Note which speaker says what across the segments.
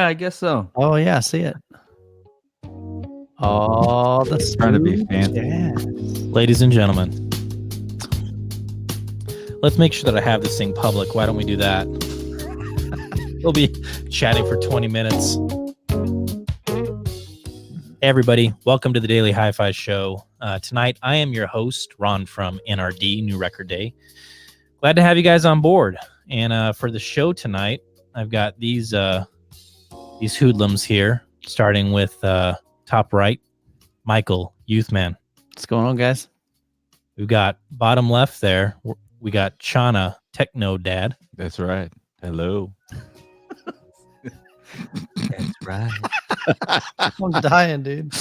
Speaker 1: Yeah, I guess so.
Speaker 2: Oh yeah, I see it. Oh, the
Speaker 3: Trying to be
Speaker 2: smooth
Speaker 3: fancy.
Speaker 2: jazz.
Speaker 4: Ladies and gentlemen, let's make sure that I have this thing public. Why don't we do that? We'll be chatting for 20 minutes. Hey everybody, welcome to the Daily Hi-Fi Show. Tonight, I am your host, Ron from NRD, New Record Day. Glad to have you guys on board. And for the show tonight, I've got these hoodlums here, starting with top right, Michael, Youthman.
Speaker 2: What's going on, guys?
Speaker 4: We've got bottom left there, we got Chana, Techno Dad.
Speaker 3: That's right. Hello.
Speaker 1: That's right.
Speaker 2: I'm dying, dude.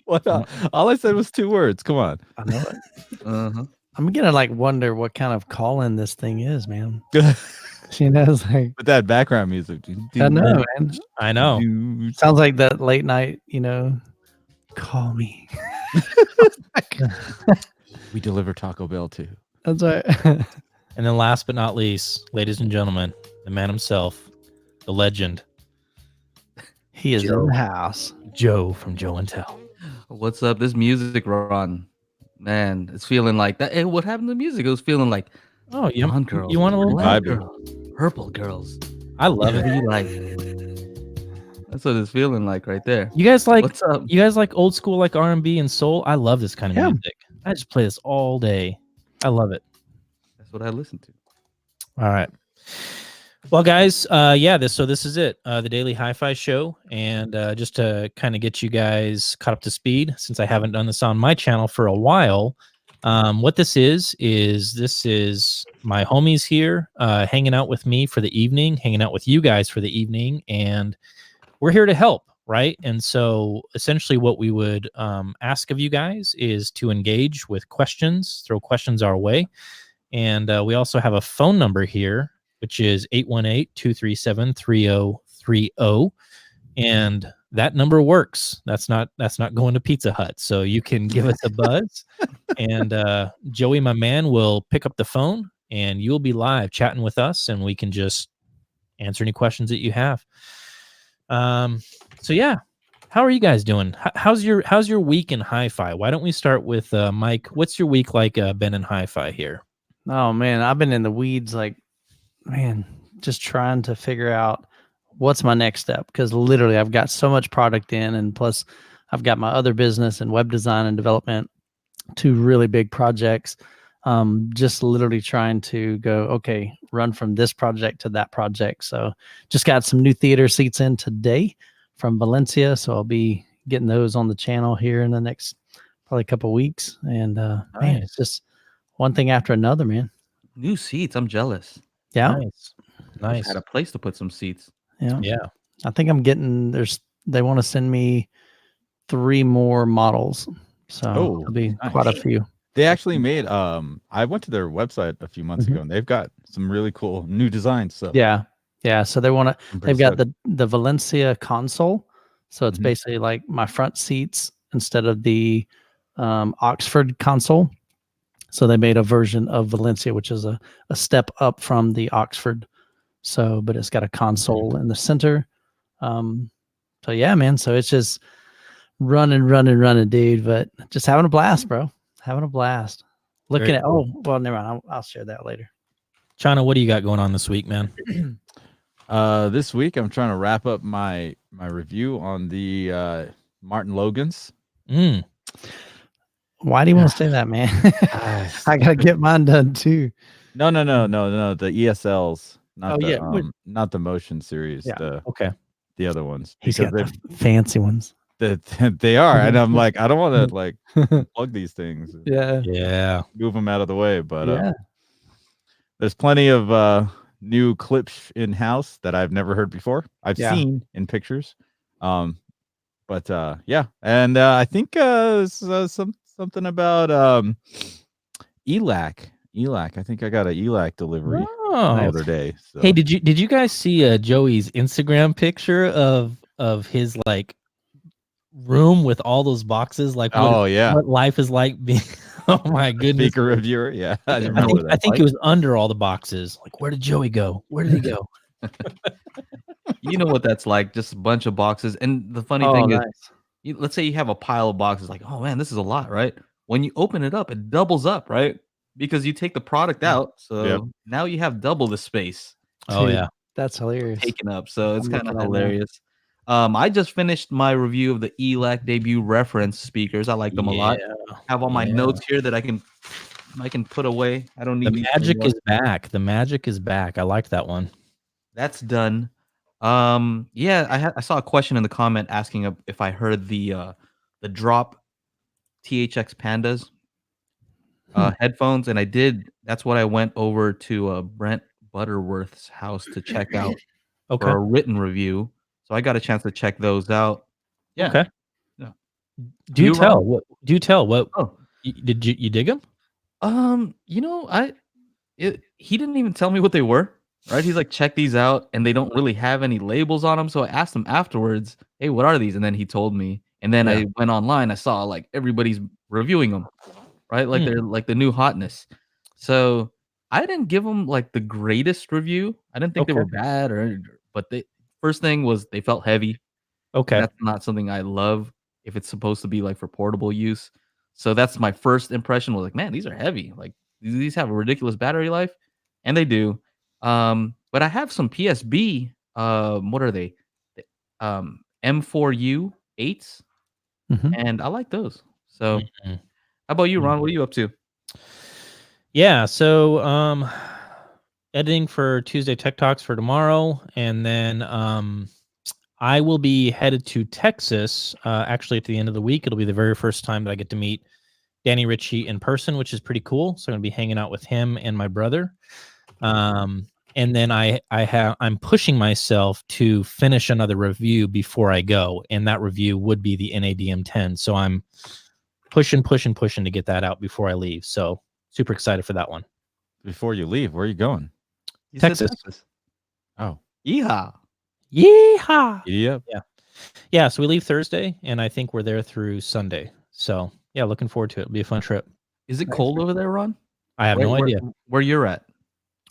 Speaker 3: What? All I said was 2 words. Come on.
Speaker 2: I know it.
Speaker 1: Uh-huh.
Speaker 2: I'm gonna wonder what kind of call-in this thing is, man. She knows,
Speaker 3: With that background music.
Speaker 2: I know, man.
Speaker 4: I know.
Speaker 2: Sounds like that late night, call me.
Speaker 3: We deliver Taco Bell too.
Speaker 2: That's right.
Speaker 4: And then last but not least, ladies and gentlemen, the man himself, the legend,
Speaker 2: He is in the house.
Speaker 4: Joe from Joe and Tell.
Speaker 1: What's up? This music run, man, it's feeling like that. Hey, what happened to the music? It was feeling like
Speaker 4: Oh, you
Speaker 1: blonde girls,
Speaker 4: you want a little
Speaker 1: black
Speaker 3: vibe?
Speaker 1: girls, purple girls.
Speaker 4: I love it.
Speaker 1: Be like, that's what it's feeling like right there.
Speaker 4: You guys like
Speaker 1: What's up?
Speaker 4: you guys like old school like R&B and soul? I love this kind of
Speaker 2: Yeah.
Speaker 4: music. I just play this all day. I love it.
Speaker 1: That's what I listen to.
Speaker 4: All right. Well, guys, this is it, the Daily Hi-Fi Show, and just to kind of get you guys caught up to speed, since I haven't done this on my channel for a while, what this is my homies here hanging out with me for the evening, hanging out with you guys for the evening, and we're here to help, right? And so essentially what we would ask of you guys is to engage with questions, throw questions our way, and we also have a phone number here, which is 818-237-3030. And that number works. That's not going to Pizza Hut. So you can give us a buzz and Joey, my man, will pick up the phone and you'll be live chatting with us and we can just answer any questions that you have. So yeah, how are you guys doing? How's your week in hi-fi? Why don't we start with Mike? What's your week like been in hi-fi here?
Speaker 2: Oh man, I've been in the weeds, just trying to figure out what's my next step, because literally I've got so much product in, and plus I've got my other business and web design and development, 2 really big projects. Just literally trying to go, okay, run from this project to that project. So just got some new theater seats in today from Valencia, so I'll be getting those on the channel here in the next probably couple weeks. And man, it's just one thing after another, man.
Speaker 1: New seats. I'm jealous.
Speaker 2: Yeah.
Speaker 4: Nice.
Speaker 1: Had a place to put some seats.
Speaker 2: Yeah. I think I'm getting they want to send me 3 more models. So it'll be quite a few.
Speaker 3: They actually made I went to their website a few months ago and they've got some really cool new designs. So
Speaker 2: Yeah. So they've got the Valencia console. So it's basically like my front seats instead of the Oxford console. So they made a version of Valencia, which is a step up from the Oxford. So, but it's got a console in the center. So yeah, man. So it's just running, dude. But just having a blast, bro. Having a blast. Looking at never mind. I'll share that later.
Speaker 4: Chana, what do you got going on this week, man?
Speaker 3: This week I'm trying to wrap up my review on the Martin Logans.
Speaker 2: Why do you want to say that, man? I gotta get mine done too.
Speaker 3: No. The ESLs, not not the motion series.
Speaker 2: Yeah.
Speaker 3: The other ones.
Speaker 2: He's got the fancy ones.
Speaker 3: They are, and I'm like, I don't want to like plug these things.
Speaker 4: Yeah.
Speaker 3: Move them out of the way, but there's plenty of new clips in house that I've never heard before. I've seen in pictures, and I think something about ELAC. I think I got an ELAC delivery the other day. So.
Speaker 4: Hey, did you guys see Joey's Instagram picture of his like room with all those boxes? Like, what life is like being. Oh my goodness.
Speaker 3: Speaker reviewer, yeah.
Speaker 4: I think it was under all the boxes. Like, where did Joey go? Where did he go?
Speaker 1: You know what that's like, just a bunch of boxes. And the funny
Speaker 2: Oh,
Speaker 1: thing is,
Speaker 2: nice.
Speaker 1: let's say you have a pile of boxes, like, oh man, this is a lot, right? When you open it up, it doubles up, right? Because you take the product out,
Speaker 3: Yep.
Speaker 1: so now you have double the space
Speaker 4: Oh
Speaker 2: Dude,
Speaker 4: yeah.
Speaker 2: That's hilarious.
Speaker 1: taken up. So it's
Speaker 2: I'm
Speaker 1: kind of
Speaker 2: looking at it now.
Speaker 1: hilarious. I just finished my review of the ELAC debut reference speakers. I like them a lot. Have all my
Speaker 4: Yeah.
Speaker 1: notes here that I can put away. I don't need
Speaker 4: The
Speaker 1: these
Speaker 4: magic
Speaker 1: anymore.
Speaker 4: is back. The magic is back. I liked that one.
Speaker 1: That's done. Yeah, I saw a question in the comment asking if I heard the drop THX Pandas headphones, and I did. That's what I went over to Brent Butterworth's house to check out
Speaker 4: Okay.
Speaker 1: for a written review. So I got a chance to check those out. Yeah.
Speaker 4: Okay.
Speaker 1: Yeah.
Speaker 4: Do
Speaker 1: You,
Speaker 4: tell
Speaker 1: Ron?
Speaker 4: what? Do tell what?
Speaker 1: Oh,
Speaker 4: Did you dig them?
Speaker 1: you know, he didn't even tell me what they were. Right? He's like, check these out, and they don't really have any labels on them. So I asked him afterwards, hey, what are these? And then he told me. And then
Speaker 4: Yeah.
Speaker 1: I went online. I saw like everybody's reviewing them, right? Like
Speaker 4: Hmm.
Speaker 1: they're like the new hotness. So I didn't give them like the greatest review. I didn't think they
Speaker 4: Okay.
Speaker 1: were bad, but they first thing was they felt heavy. And
Speaker 4: Okay.
Speaker 1: that's not something I love if it's supposed to be like for portable use. So that's my first impression was like, man, these are heavy. Like these have a ridiculous battery life, and they do. But I have some PSB. What are they? M4U 8s,
Speaker 2: Mhm.
Speaker 1: and I like those. So,
Speaker 4: Mhm.
Speaker 1: how about you,
Speaker 4: Mhm.
Speaker 1: Ron? What are you up to?
Speaker 4: Yeah. So editing for Tuesday Tech Talks for tomorrow, and then I will be headed to Texas. Actually, at the end of the week, it'll be the very first time that I get to meet Danny Ritchie in person, which is pretty cool. So I'm gonna be hanging out with him and my brother. And then I'm pushing myself to finish another review before I go, and that review would be the NADM 10. So I'm pushing to get that out before I leave. So super excited for that one.
Speaker 3: Before you leave, where are you going?
Speaker 1: You
Speaker 4: Texas.
Speaker 1: said Texas.
Speaker 3: Oh,
Speaker 1: Yeehaw.
Speaker 4: Yeehaw!
Speaker 3: yep.
Speaker 4: Yeah. So we leave Thursday, and I think we're there through Sunday. So yeah, looking forward to it. It'll be a fun trip.
Speaker 1: Is it
Speaker 2: Nice,
Speaker 1: cold
Speaker 2: man.
Speaker 1: over there, Ron?
Speaker 4: I have no idea
Speaker 1: Where you're at.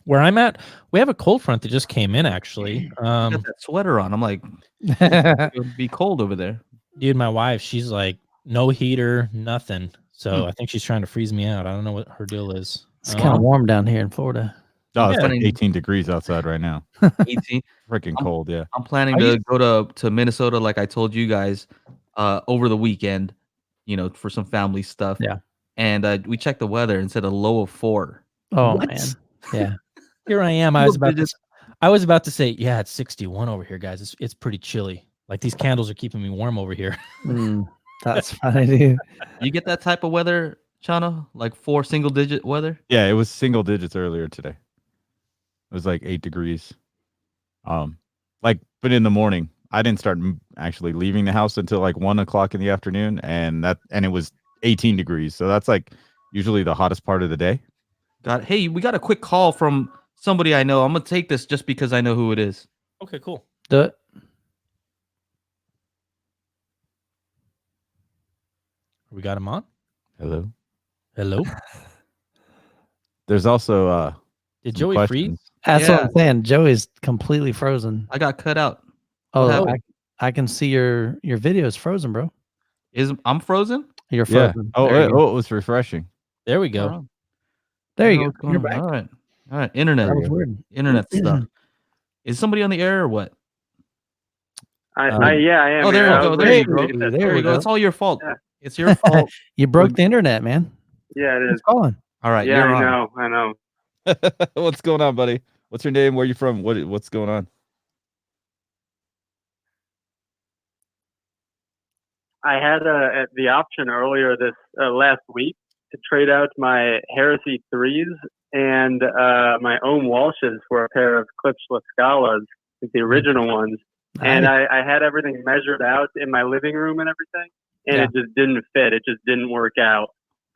Speaker 4: where I'm at. We have a cold front that just came in. Actually,
Speaker 1: You got that sweater on. I'm like,
Speaker 2: Nice.
Speaker 1: it would be cold over there.
Speaker 4: dude, my wife, she's like no heater, nothing. So
Speaker 1: Hmm.
Speaker 4: I think she's trying to freeze me out. I don't know what her deal is.
Speaker 2: It's kind of warm down here in Florida.
Speaker 3: Oh, it's
Speaker 4: Yeah.
Speaker 3: like
Speaker 1: Planning
Speaker 3: 18 degrees outside right now.
Speaker 1: 18.
Speaker 3: Freaking
Speaker 1: I'm
Speaker 3: cold, yeah.
Speaker 1: I'm planning
Speaker 4: Are you-
Speaker 1: to go to Minnesota, like I told you guys, over the weekend, for some family stuff.
Speaker 2: Yeah.
Speaker 1: And we checked the weather and said a low of 4.
Speaker 2: Oh
Speaker 4: What?
Speaker 2: man. Yeah.
Speaker 4: Here I am.
Speaker 1: Single digits.
Speaker 4: I was about to say, yeah, it's 61 over here, guys. It's pretty chilly. Like these candles are keeping me warm over here.
Speaker 2: That's funny, dude.
Speaker 1: You get that type of weather, Chana? Like 4 single digit weather?
Speaker 3: Yeah, it was single digits earlier today. It was like 8 degrees. But in the morning, I didn't start actually leaving the house until like 1 o'clock in the afternoon, and it was 18 degrees. So that's like usually the hottest part of the day.
Speaker 1: Hey, we got a quick call from somebody I know. I'm gonna take this just because I know who it is.
Speaker 4: Okay, cool.
Speaker 2: Do it.
Speaker 4: We got him on.
Speaker 3: Hello.
Speaker 4: Hello.
Speaker 3: There's also
Speaker 4: Did
Speaker 3: some
Speaker 4: Joey freeze?
Speaker 3: questions.
Speaker 2: That's what
Speaker 1: Yeah.
Speaker 2: I'm saying. Joey's completely frozen.
Speaker 1: I got cut out.
Speaker 2: Oh,
Speaker 1: happened?
Speaker 2: I can see your video is frozen, bro.
Speaker 1: I'm frozen?
Speaker 2: You're
Speaker 3: Yeah.
Speaker 2: frozen.
Speaker 3: Oh,
Speaker 2: There you go.
Speaker 3: it was refreshing.
Speaker 4: There we go.
Speaker 1: Oh,
Speaker 2: There
Speaker 1: I
Speaker 2: you
Speaker 1: don't know
Speaker 2: go.
Speaker 1: what's going
Speaker 2: You're
Speaker 1: on.
Speaker 2: back.
Speaker 1: All right. Internet.
Speaker 2: That was weird.
Speaker 1: Internet stuff. Is somebody on the air or what?
Speaker 5: Yeah, I am.
Speaker 1: Oh, there
Speaker 5: here.
Speaker 1: you
Speaker 5: I
Speaker 1: go.
Speaker 5: was
Speaker 1: There
Speaker 5: waiting
Speaker 1: you
Speaker 5: for
Speaker 1: go.
Speaker 5: you to get that
Speaker 2: There
Speaker 1: There
Speaker 2: we
Speaker 1: you go.
Speaker 2: go.
Speaker 1: It's all your fault.
Speaker 5: Yeah.
Speaker 1: It's your fault.
Speaker 2: You broke the internet, man.
Speaker 5: Yeah, it
Speaker 2: Who's
Speaker 5: is.
Speaker 2: calling?
Speaker 1: All right.
Speaker 5: Yeah,
Speaker 1: You're
Speaker 5: I
Speaker 1: on.
Speaker 5: know. I know.
Speaker 3: What's going on, buddy? What's your name? Where you from? What's going on?
Speaker 5: I had the option earlier this last week to trade out my Heresy 3s and my own Walshes for a pair of clipsless Scalas, like the original ones. And I had everything measured out in my living room and everything, and
Speaker 2: Yeah.
Speaker 5: it just didn't fit. It just didn't work out.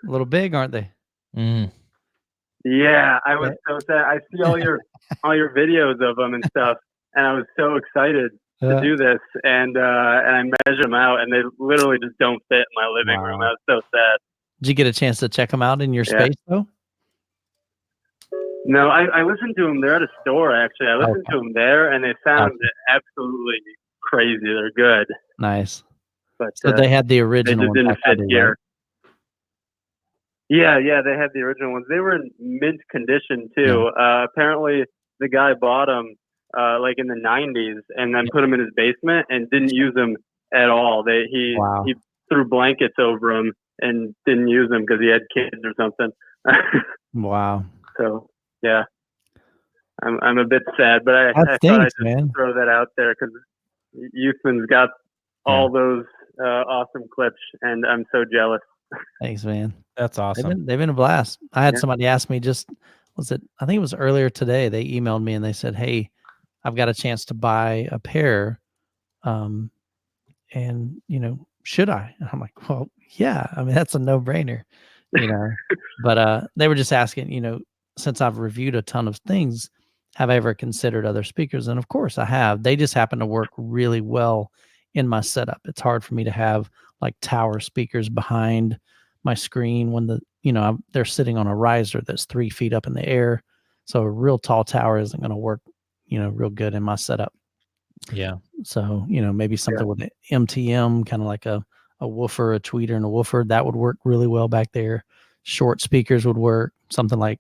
Speaker 2: A little big, aren't they?
Speaker 4: Mm.
Speaker 5: Yeah, I was so sad. I see all your videos of them and stuff, and I was so excited to do this, and I measured them out, and they literally just don't fit in my living room. I was so sad.
Speaker 2: Did you get a chance to check them out in your
Speaker 5: Yeah.
Speaker 2: space though?
Speaker 5: No, I listened to them. They're at a store, actually. I listened to them there, and they sound absolutely crazy. They're good.
Speaker 2: Nice.
Speaker 5: But
Speaker 2: so they had the original
Speaker 5: they just
Speaker 2: ones
Speaker 5: didn't fit
Speaker 2: back
Speaker 5: here.
Speaker 2: right?
Speaker 5: Yeah, they had the original ones. They were in mint condition too. Apparently, the guy bought them like in the '90s, and then put them in his basement and didn't use them at all. He threw blankets over them and didn't use them because he had kids or something.
Speaker 2: Wow.
Speaker 5: So yeah, I'm a bit sad, but I thought I'd just throw that out there because Youthman's got all those awesome clips, and I'm so jealous.
Speaker 2: Thanks, man.
Speaker 4: That's awesome.
Speaker 2: They've been a blast. I had somebody ask me I think it was earlier today. They emailed me and they said, "Hey, I've got a chance to buy a pair. And should I?" And I'm like, "Well, yeah, I mean, that's a no-brainer, but they were just asking, since I've reviewed a ton of things, have I ever considered other speakers? And of course I have. They just happen to work really well in my setup. It's hard for me to have like tower speakers behind my screen when they're sitting on a riser that's 3 feet up in the air. So a real tall tower isn't going to work, real good in my setup.
Speaker 4: Yeah.
Speaker 2: So, maybe something with an MTM, kind of like a woofer, a tweeter, and a woofer, that would work really well back there. Short speakers would work. Something like,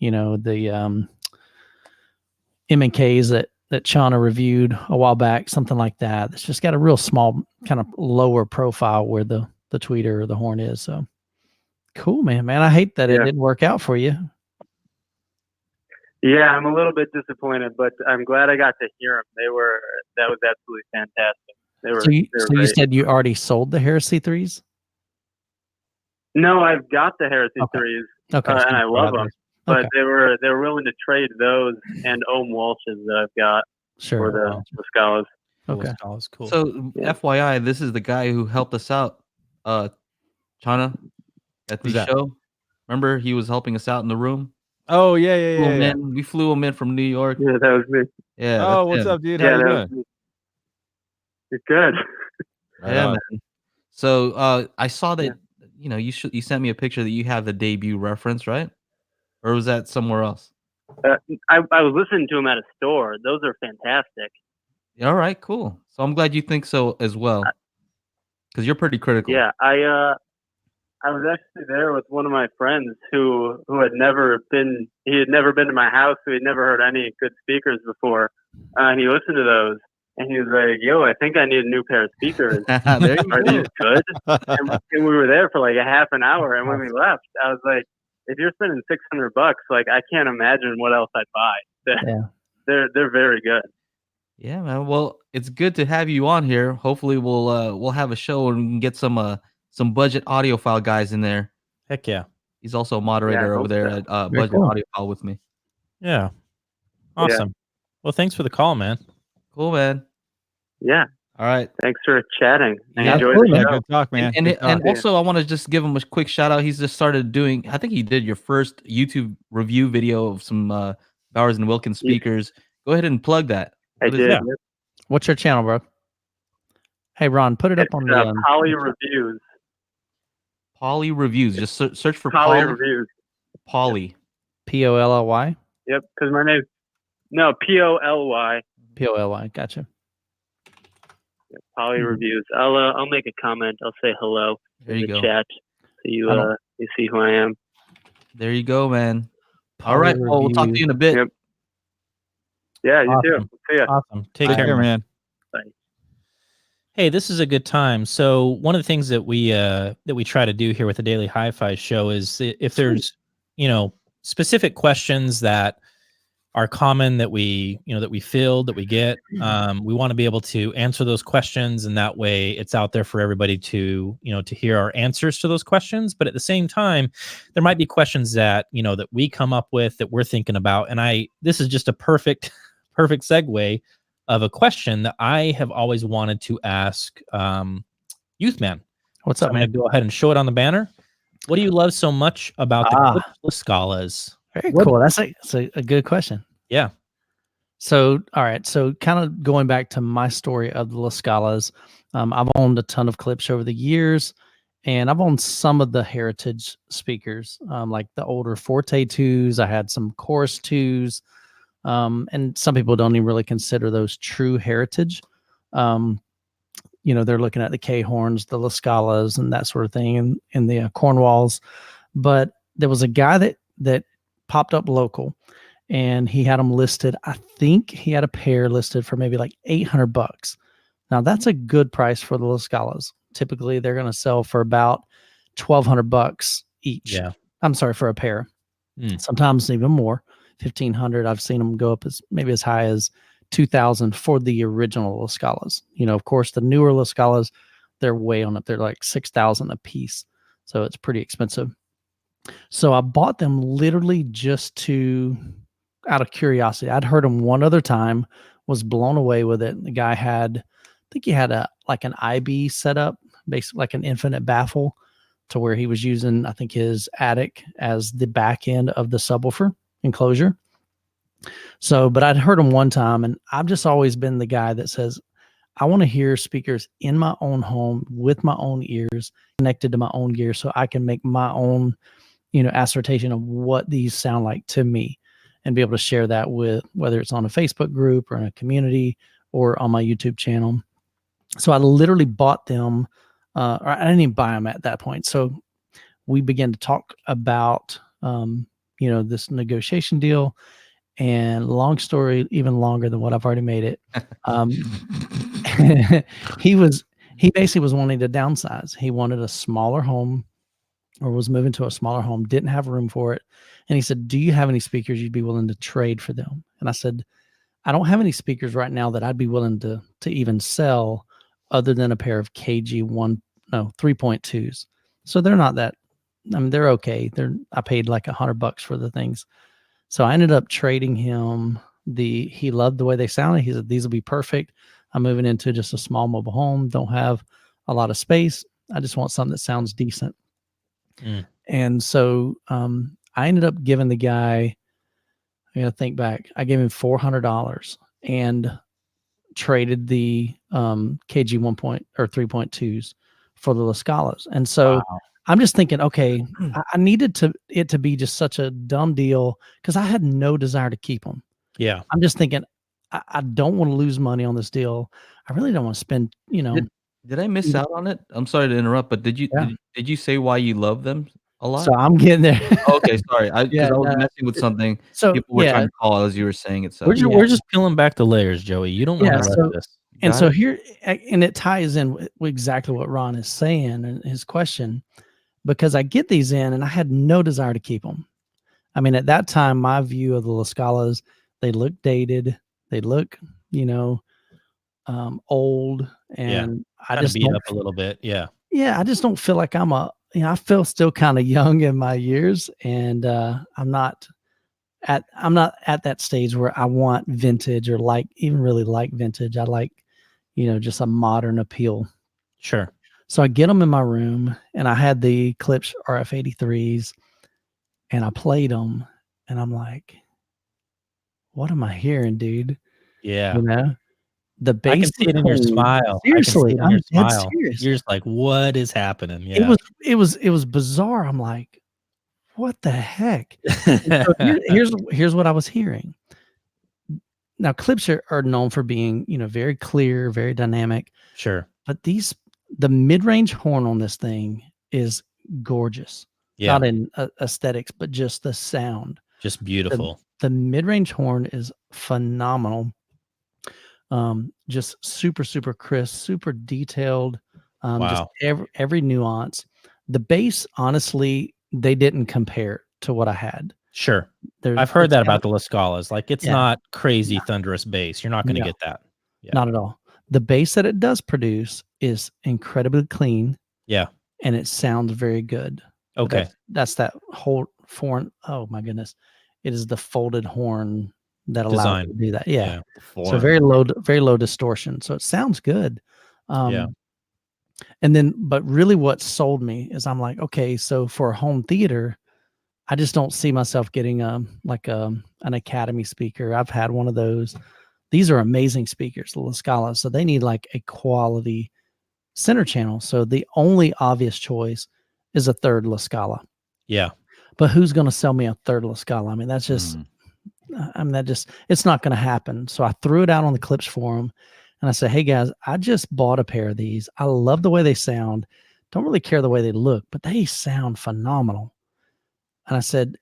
Speaker 2: the M&Ks that Chana reviewed a while back, something like that. It's just got a real small, kind of lower profile where the tweeter or the horn is. So cool, man. I hate that it didn't work out for you.
Speaker 5: Yeah, I'm a little bit disappointed, but I'm glad I got to hear them. That was absolutely fantastic.
Speaker 2: So you said you already sold the Heresy 3s?
Speaker 5: No, I've got the Heresy 3s, and I love them. But they were willing to trade those and Ohm Walshes that I've got for the Scalas.
Speaker 2: Okay,
Speaker 4: Scala's cool.
Speaker 1: So FYI, this is the guy who helped us out, Chana, at the show. Remember, he was helping us out in the room.
Speaker 3: Oh yeah.
Speaker 1: We flew him in from New York.
Speaker 5: Yeah, that was me.
Speaker 1: Yeah.
Speaker 3: Oh, what's up, dude? How you doing?
Speaker 5: It's good.
Speaker 1: Man. So I saw that you sent me a picture that you have the debut reference, right? Or was that somewhere else?
Speaker 5: I was listening to them at a store. Those are fantastic.
Speaker 1: All right, cool. So I'm glad you think so as well, because you're pretty critical.
Speaker 5: Yeah, I was actually there with one of my friends who had never been. He had never been to my house. He had never heard any good speakers before, and he listened to those. And he was like, "Yo, I think I need a new pair of speakers. Are these good?" And we were there for like a half an hour. And when we left, I was like, "If you're spending $600, like I can't imagine what else I'd buy." They're very good.
Speaker 1: Yeah, man. Well, it's good to have you on here. Hopefully, we'll have a show and we can get some budget audiophile guys in there.
Speaker 4: Heck yeah.
Speaker 1: He's also a moderator over there at Budget Audiophile with me.
Speaker 4: Yeah. Awesome. Well, thanks for the call, man.
Speaker 1: Cool, man.
Speaker 5: Yeah.
Speaker 1: All right.
Speaker 5: Thanks for chatting. I enjoyed
Speaker 3: the show. Good talk, man.
Speaker 1: And also, I want to just give him a quick shout out. He's just started doing. I think he did your first YouTube review video of some Bowers and Wilkins speakers. Go ahead and plug that.
Speaker 5: I did.
Speaker 2: What's your channel, bro? Hey, Ron, put it up on the
Speaker 5: Poly Reviews.
Speaker 1: Poly Reviews. Just search for
Speaker 5: Poly Reviews.
Speaker 1: Poly.
Speaker 2: P-O-L-L-Y?
Speaker 5: Yep, because my name's P-O-L-Y.
Speaker 2: P-O-L-Y. Gotcha.
Speaker 5: Yeah, Poly Reviews. I'll make a comment. I'll say hello
Speaker 1: in the
Speaker 5: chat. So you see who I am.
Speaker 1: There you go, man. All right. Well, we'll talk to you in a bit.
Speaker 5: Yep. Yeah, you too. See ya.
Speaker 4: Awesome. Take care, man.
Speaker 5: Bye.
Speaker 4: Hey, this is a good time. So one of the things that we try to do here with the Daily Hi-Fi Show is if there's specific questions that are common that we field, that we get, we want to be able to answer those questions, and that way it's out there for everybody to hear our answers to those questions. But at the same time, there might be questions that that we come up with that we're thinking about, and this is just a perfect segue of a question that I have always wanted to ask Youthman.
Speaker 2: What's up,
Speaker 4: man? I'm gonna go ahead and show it on the banner. What do you love so much about the Scalas?
Speaker 2: Very cool. That's a good question.
Speaker 4: Yeah.
Speaker 2: So, all right. So kind of going back to my story of the Scalas, I've owned a ton of clips over the years. and I've owned some of the heritage speakers, like the older Forte 2s. I had some Chorus 2s, and some people don't even really consider those true heritage. They're looking at the K horns, the La Scalas, and that sort of thing, and the Cornwalls. But there was a guy that popped up local, and he had them listed. I think he had a pair listed for maybe like $800. Now that's a good price for the La Scalas. Typically, they're going to sell for about $1,200 each.
Speaker 4: Yeah.
Speaker 2: I'm sorry, for a pair. Sometimes even more, $1,500. I've seen them go up as high as $2,000 for the original La Scalas. Of course, the newer La Scalas, they're way on up. They're like $6,000 a piece, so it's pretty expensive. So I bought them literally just out of curiosity. I'd heard them one other time, was blown away with it. The guy I think he had an IB setup, basically like an infinite baffle, to where he was using, I think, his attic as the back end of the subwoofer enclosure. So, but I'd heard him one time, and I've just always been the guy that says, I want to hear speakers in my own home with my own ears, connected to my own gear, so I can make my own, assertion of what these sound like to me, and be able to share that with, whether it's on a Facebook group or in a community or on my YouTube channel. So I literally bought them, or I didn't even buy them at that point. So we began to talk about, this negotiation deal. And long story, even longer than what I've already made it. He basically was wanting to downsize. He wanted a smaller home, or was moving to a smaller home, didn't have room for it. And he said, do you have any speakers you'd be willing to trade for them? And I said, I don't have any speakers right now that I'd be willing to even sell, other than a pair of KG 3.2s. So they're not that, they're okay. I paid like $100 for the things. So I ended up trading him he loved the way they sounded. He said, these will be perfect. I'm moving into just a small mobile home. Don't have a lot of space. I just want something that sounds decent. And so I ended up giving the guy, I got to think back, I gave him $400 and traded the KG 3.2s for the La Scalas. And so I'm just thinking, okay, I needed it to be just such a dumb deal, because I had no desire to keep them.
Speaker 4: Yeah.
Speaker 2: I'm just thinking, I don't want to lose money on this deal. I really don't want to spend,
Speaker 1: Did I miss out on it? I'm sorry to interrupt, but did you say why you love them a lot?
Speaker 2: So I'm getting there.
Speaker 1: Okay, sorry. Because I was messing with something.
Speaker 2: So
Speaker 1: people were trying to call as you were saying it. So
Speaker 4: we're just peeling back the layers, Joey. You don't want to let this.
Speaker 2: And so here, and it ties in with exactly what Ron is saying in his question, because I get these in and I had no desire to keep them. I mean, at that time, my view of the La Scalas, they look dated, they look, old, and I just
Speaker 4: beat up a little bit. Yeah.
Speaker 2: Yeah. I just don't feel like I feel still kind of young in my years, and I'm not at that stage where I want vintage, or even really like vintage. I like, just a modern appeal.
Speaker 4: Sure.
Speaker 2: So I get them in my room, and I had the Klipsch RF-83s, and I played them, and I'm like, what am I hearing, dude?
Speaker 4: Yeah.
Speaker 2: The bass.
Speaker 4: I can see it in your smile.
Speaker 2: Seriously, I'm dead serious.
Speaker 4: You're just like, what is happening? Yeah.
Speaker 2: It was bizarre. I'm like, what the heck? So here's what I was hearing. Now, Klipsch are known for being, very clear, very dynamic.
Speaker 4: Sure.
Speaker 2: But the mid-range horn on this thing is gorgeous.
Speaker 4: Yeah.
Speaker 2: Not in aesthetics, but just the sound.
Speaker 4: Just beautiful.
Speaker 2: The mid-range horn is phenomenal. Just super, super crisp, super detailed. Just every nuance. The bass, honestly, they didn't compare to what I had.
Speaker 4: Sure. I've heard that about the La Scalas. Like, it's not crazy thundrous bass. You're not going to get that. Yeah.
Speaker 2: Not at all. The bass that it does produce is incredibly clean.
Speaker 4: Yeah.
Speaker 2: And it sounds very good.
Speaker 4: Okay.
Speaker 2: That's that whole horn. Oh my goodness. It is the folded horn that allows it to do that. Yeah. So very low distortion. So it sounds good. And then, but really what sold me is, I'm like, okay, so for a home theater, I just don't see myself getting an Academy speaker. I've had one of those. These are amazing speakers, the La Scala. So they need like a quality center channel. So the only obvious choice is a third La Scala.
Speaker 4: Yeah.
Speaker 2: But who's going to sell me a third La Scala? I mean, that's just, it's not going to happen. So I threw it out on the Clips forum and I said, hey guys, I just bought a pair of these. I love the way they sound. Don't really care the way they look, but they sound phenomenal. And I said,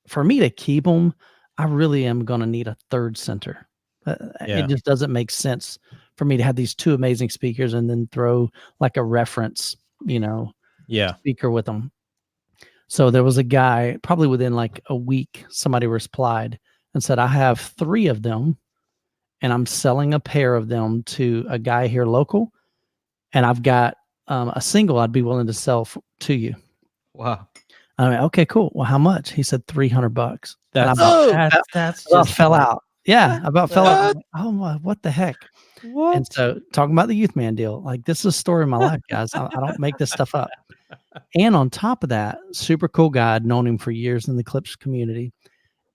Speaker 2: for me to keep them, I really am going to need a third center. It just doesn't make sense for me to have these two amazing speakers and then throw like a reference, speaker with them. So there was a guy, probably within like a week, somebody replied and said, I have 3 of them and I'm selling a pair of them to a guy here local. And I've got a single I'd be willing to sell to you.
Speaker 1: Wow.
Speaker 2: I mean, okay, cool. Well, how much? He said $300.
Speaker 4: That's
Speaker 2: just fell out. Yeah, about fell out. Like, oh my, what the heck?
Speaker 3: What?
Speaker 2: And so talking about the Youth Man deal, like this is a story of my life, guys. I don't make this stuff up. And on top of that, super cool guy. I'd known him for years in the Clips community.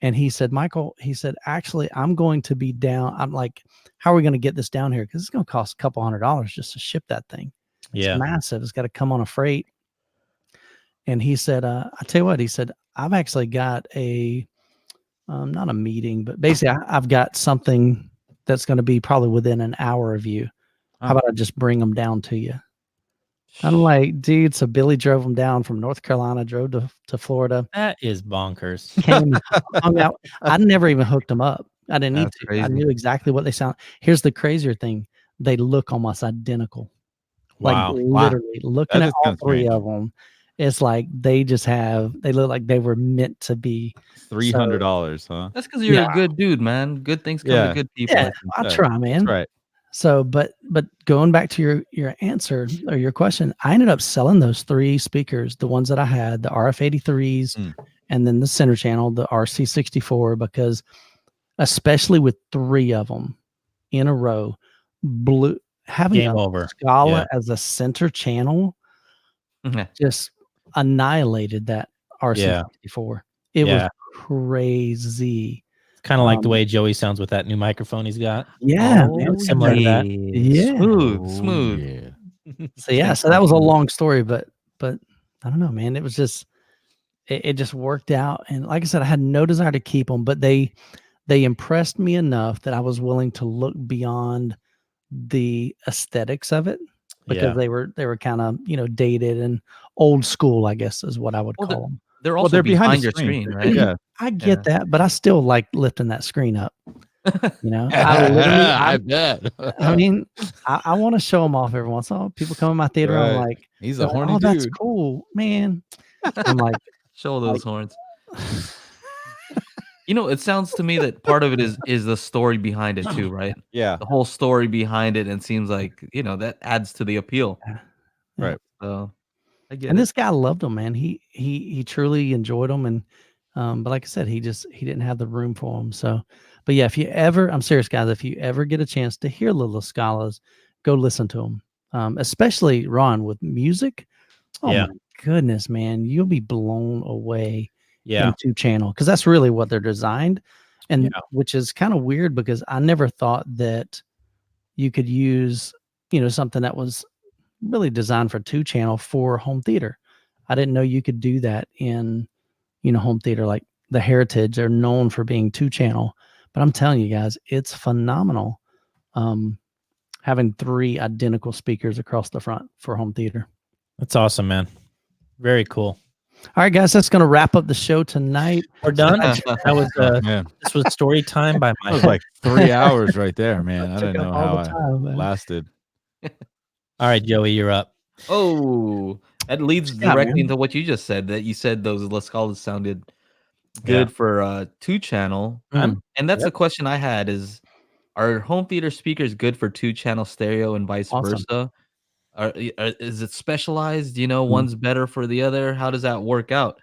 Speaker 2: And he said, Michael, he said, actually, I'm going to be down. I'm like, how are we going to get this down here? Because it's going to cost a couple $100 just to ship that thing. It's massive. It's got to come on a freight. And he said, I tell you what, he said, I've actually got a, not a meeting, but basically I've got something that's going to be probably within an hour of you. How about I just bring them down to you? I'm like, dude, so Billy drove them down from North Carolina, drove to Florida.
Speaker 4: That is bonkers.
Speaker 2: Came, hung out. I never even hooked them up. I didn't need to.
Speaker 1: Crazy.
Speaker 2: I knew exactly what they sound. Here's the crazier thing. They look almost identical.
Speaker 4: Wow.
Speaker 2: Like literally looking at all 3 of them. It's like they look like they were meant to be.
Speaker 3: $300, huh?
Speaker 1: That's because you're a good dude, man. Good things come to good people.
Speaker 2: Yeah, I try, man.
Speaker 3: That's right.
Speaker 2: So, but going back to your answer or your question, I ended up selling those 3 speakers, the ones that I had, the RF83s, and then the center channel, the RC64, because especially with 3 of them in a row, having
Speaker 4: Game
Speaker 2: a
Speaker 4: over.
Speaker 2: Scala as a center channel just annihilated that RC64. It was crazy.
Speaker 4: Kind of like the way Joey sounds with that new microphone he's got.
Speaker 2: Yeah,
Speaker 4: similar to that.
Speaker 2: Yeah,
Speaker 1: smooth.
Speaker 2: Yeah. So that was a long story, but I don't know, man. It was just it just worked out, and like I said, I had no desire to keep them, but they impressed me enough that I was willing to look beyond the aesthetics of it because they were kind of dated and old school, I guess is what I would call them.
Speaker 1: They're also behind your screen, right?
Speaker 3: Yeah.
Speaker 2: I get that, but I still like lifting that screen up.
Speaker 3: I bet.
Speaker 2: I mean, I want to show them off every once in a while. People come in my theater, I'm like,
Speaker 3: he's a horny
Speaker 2: oh,
Speaker 3: dude.
Speaker 2: that's cool, man. I'm like,
Speaker 1: show those horns. It sounds to me that part of it is the story behind it too, right?
Speaker 3: Yeah.
Speaker 1: The whole story behind it, and seems like that adds to the appeal.
Speaker 3: Right.
Speaker 1: So I get
Speaker 2: and
Speaker 1: it.
Speaker 2: this guy loved them, man. He truly enjoyed them, and but like I said, he didn't have the room for them. So, but yeah, I'm serious, guys. If you ever get a chance to hear Little Scalas, go listen to them. Especially Ron with music. Oh my goodness, man, you'll be blown away. In 2-channel, because that's really what they're designed, and which is kind of weird because I never thought that you could use something that was really designed for 2-channel for home theater. I didn't know you could do that in home theater. Like the Heritage are known for being 2-channel, but I'm telling you guys, it's phenomenal having 3 identical speakers across the front for home theater.
Speaker 4: That's awesome, man. Very cool.
Speaker 2: All right, guys, that's going to wrap up the show tonight.
Speaker 4: We're done. That was this was story time by my.
Speaker 3: That was like 3 hours right there, man. I didn't know how
Speaker 2: I
Speaker 3: lasted.
Speaker 4: All right, Joey, you're up.
Speaker 1: Oh, that leads directly into what you just said. That you said those La Scalas sounded good for 2-channel, and that's a question I had: are home theater speakers good for 2-channel stereo and vice versa? Is it specialized? One's better for the other. How does that work out?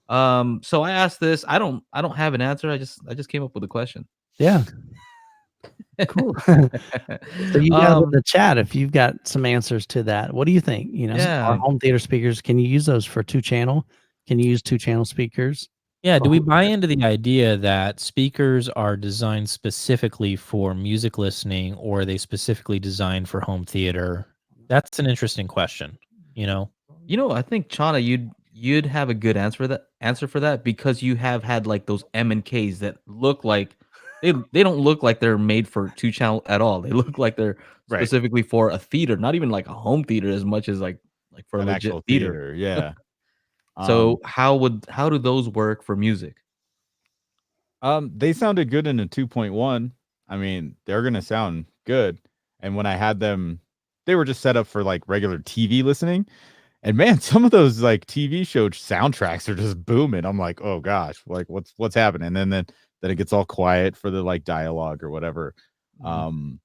Speaker 1: So I asked this. I don't have an answer. I just came up with a question.
Speaker 2: Yeah. Cool. So you guys in the chat, if you've got some answers to that, what do you think? Our home theater speakers, can you use those for 2-channel? Can you use 2-channel speakers?
Speaker 4: Yeah. Do we buy into the idea that speakers are designed specifically for music listening, or are they specifically designed for home theater? That's an interesting question. You know,
Speaker 1: I think Chana, you'd have a good answer for that because you have had like those M&Ks that look like they don't look like they're made for 2 channel at all. They look like they're
Speaker 3: Right.
Speaker 1: specifically for a theater, not even like a home theater as much as like for a
Speaker 3: An
Speaker 1: legit
Speaker 3: actual
Speaker 1: theater.
Speaker 3: theater. Yeah.
Speaker 1: So how do those work for music?
Speaker 3: They sounded good in a 2.1. I mean, they're gonna sound good. And when I had them, they were just set up for like regular TV listening. And man, some of those like TV show soundtracks are just booming. I'm like, oh gosh, like what's happening? And then it gets all quiet for the like dialogue or whatever. Um,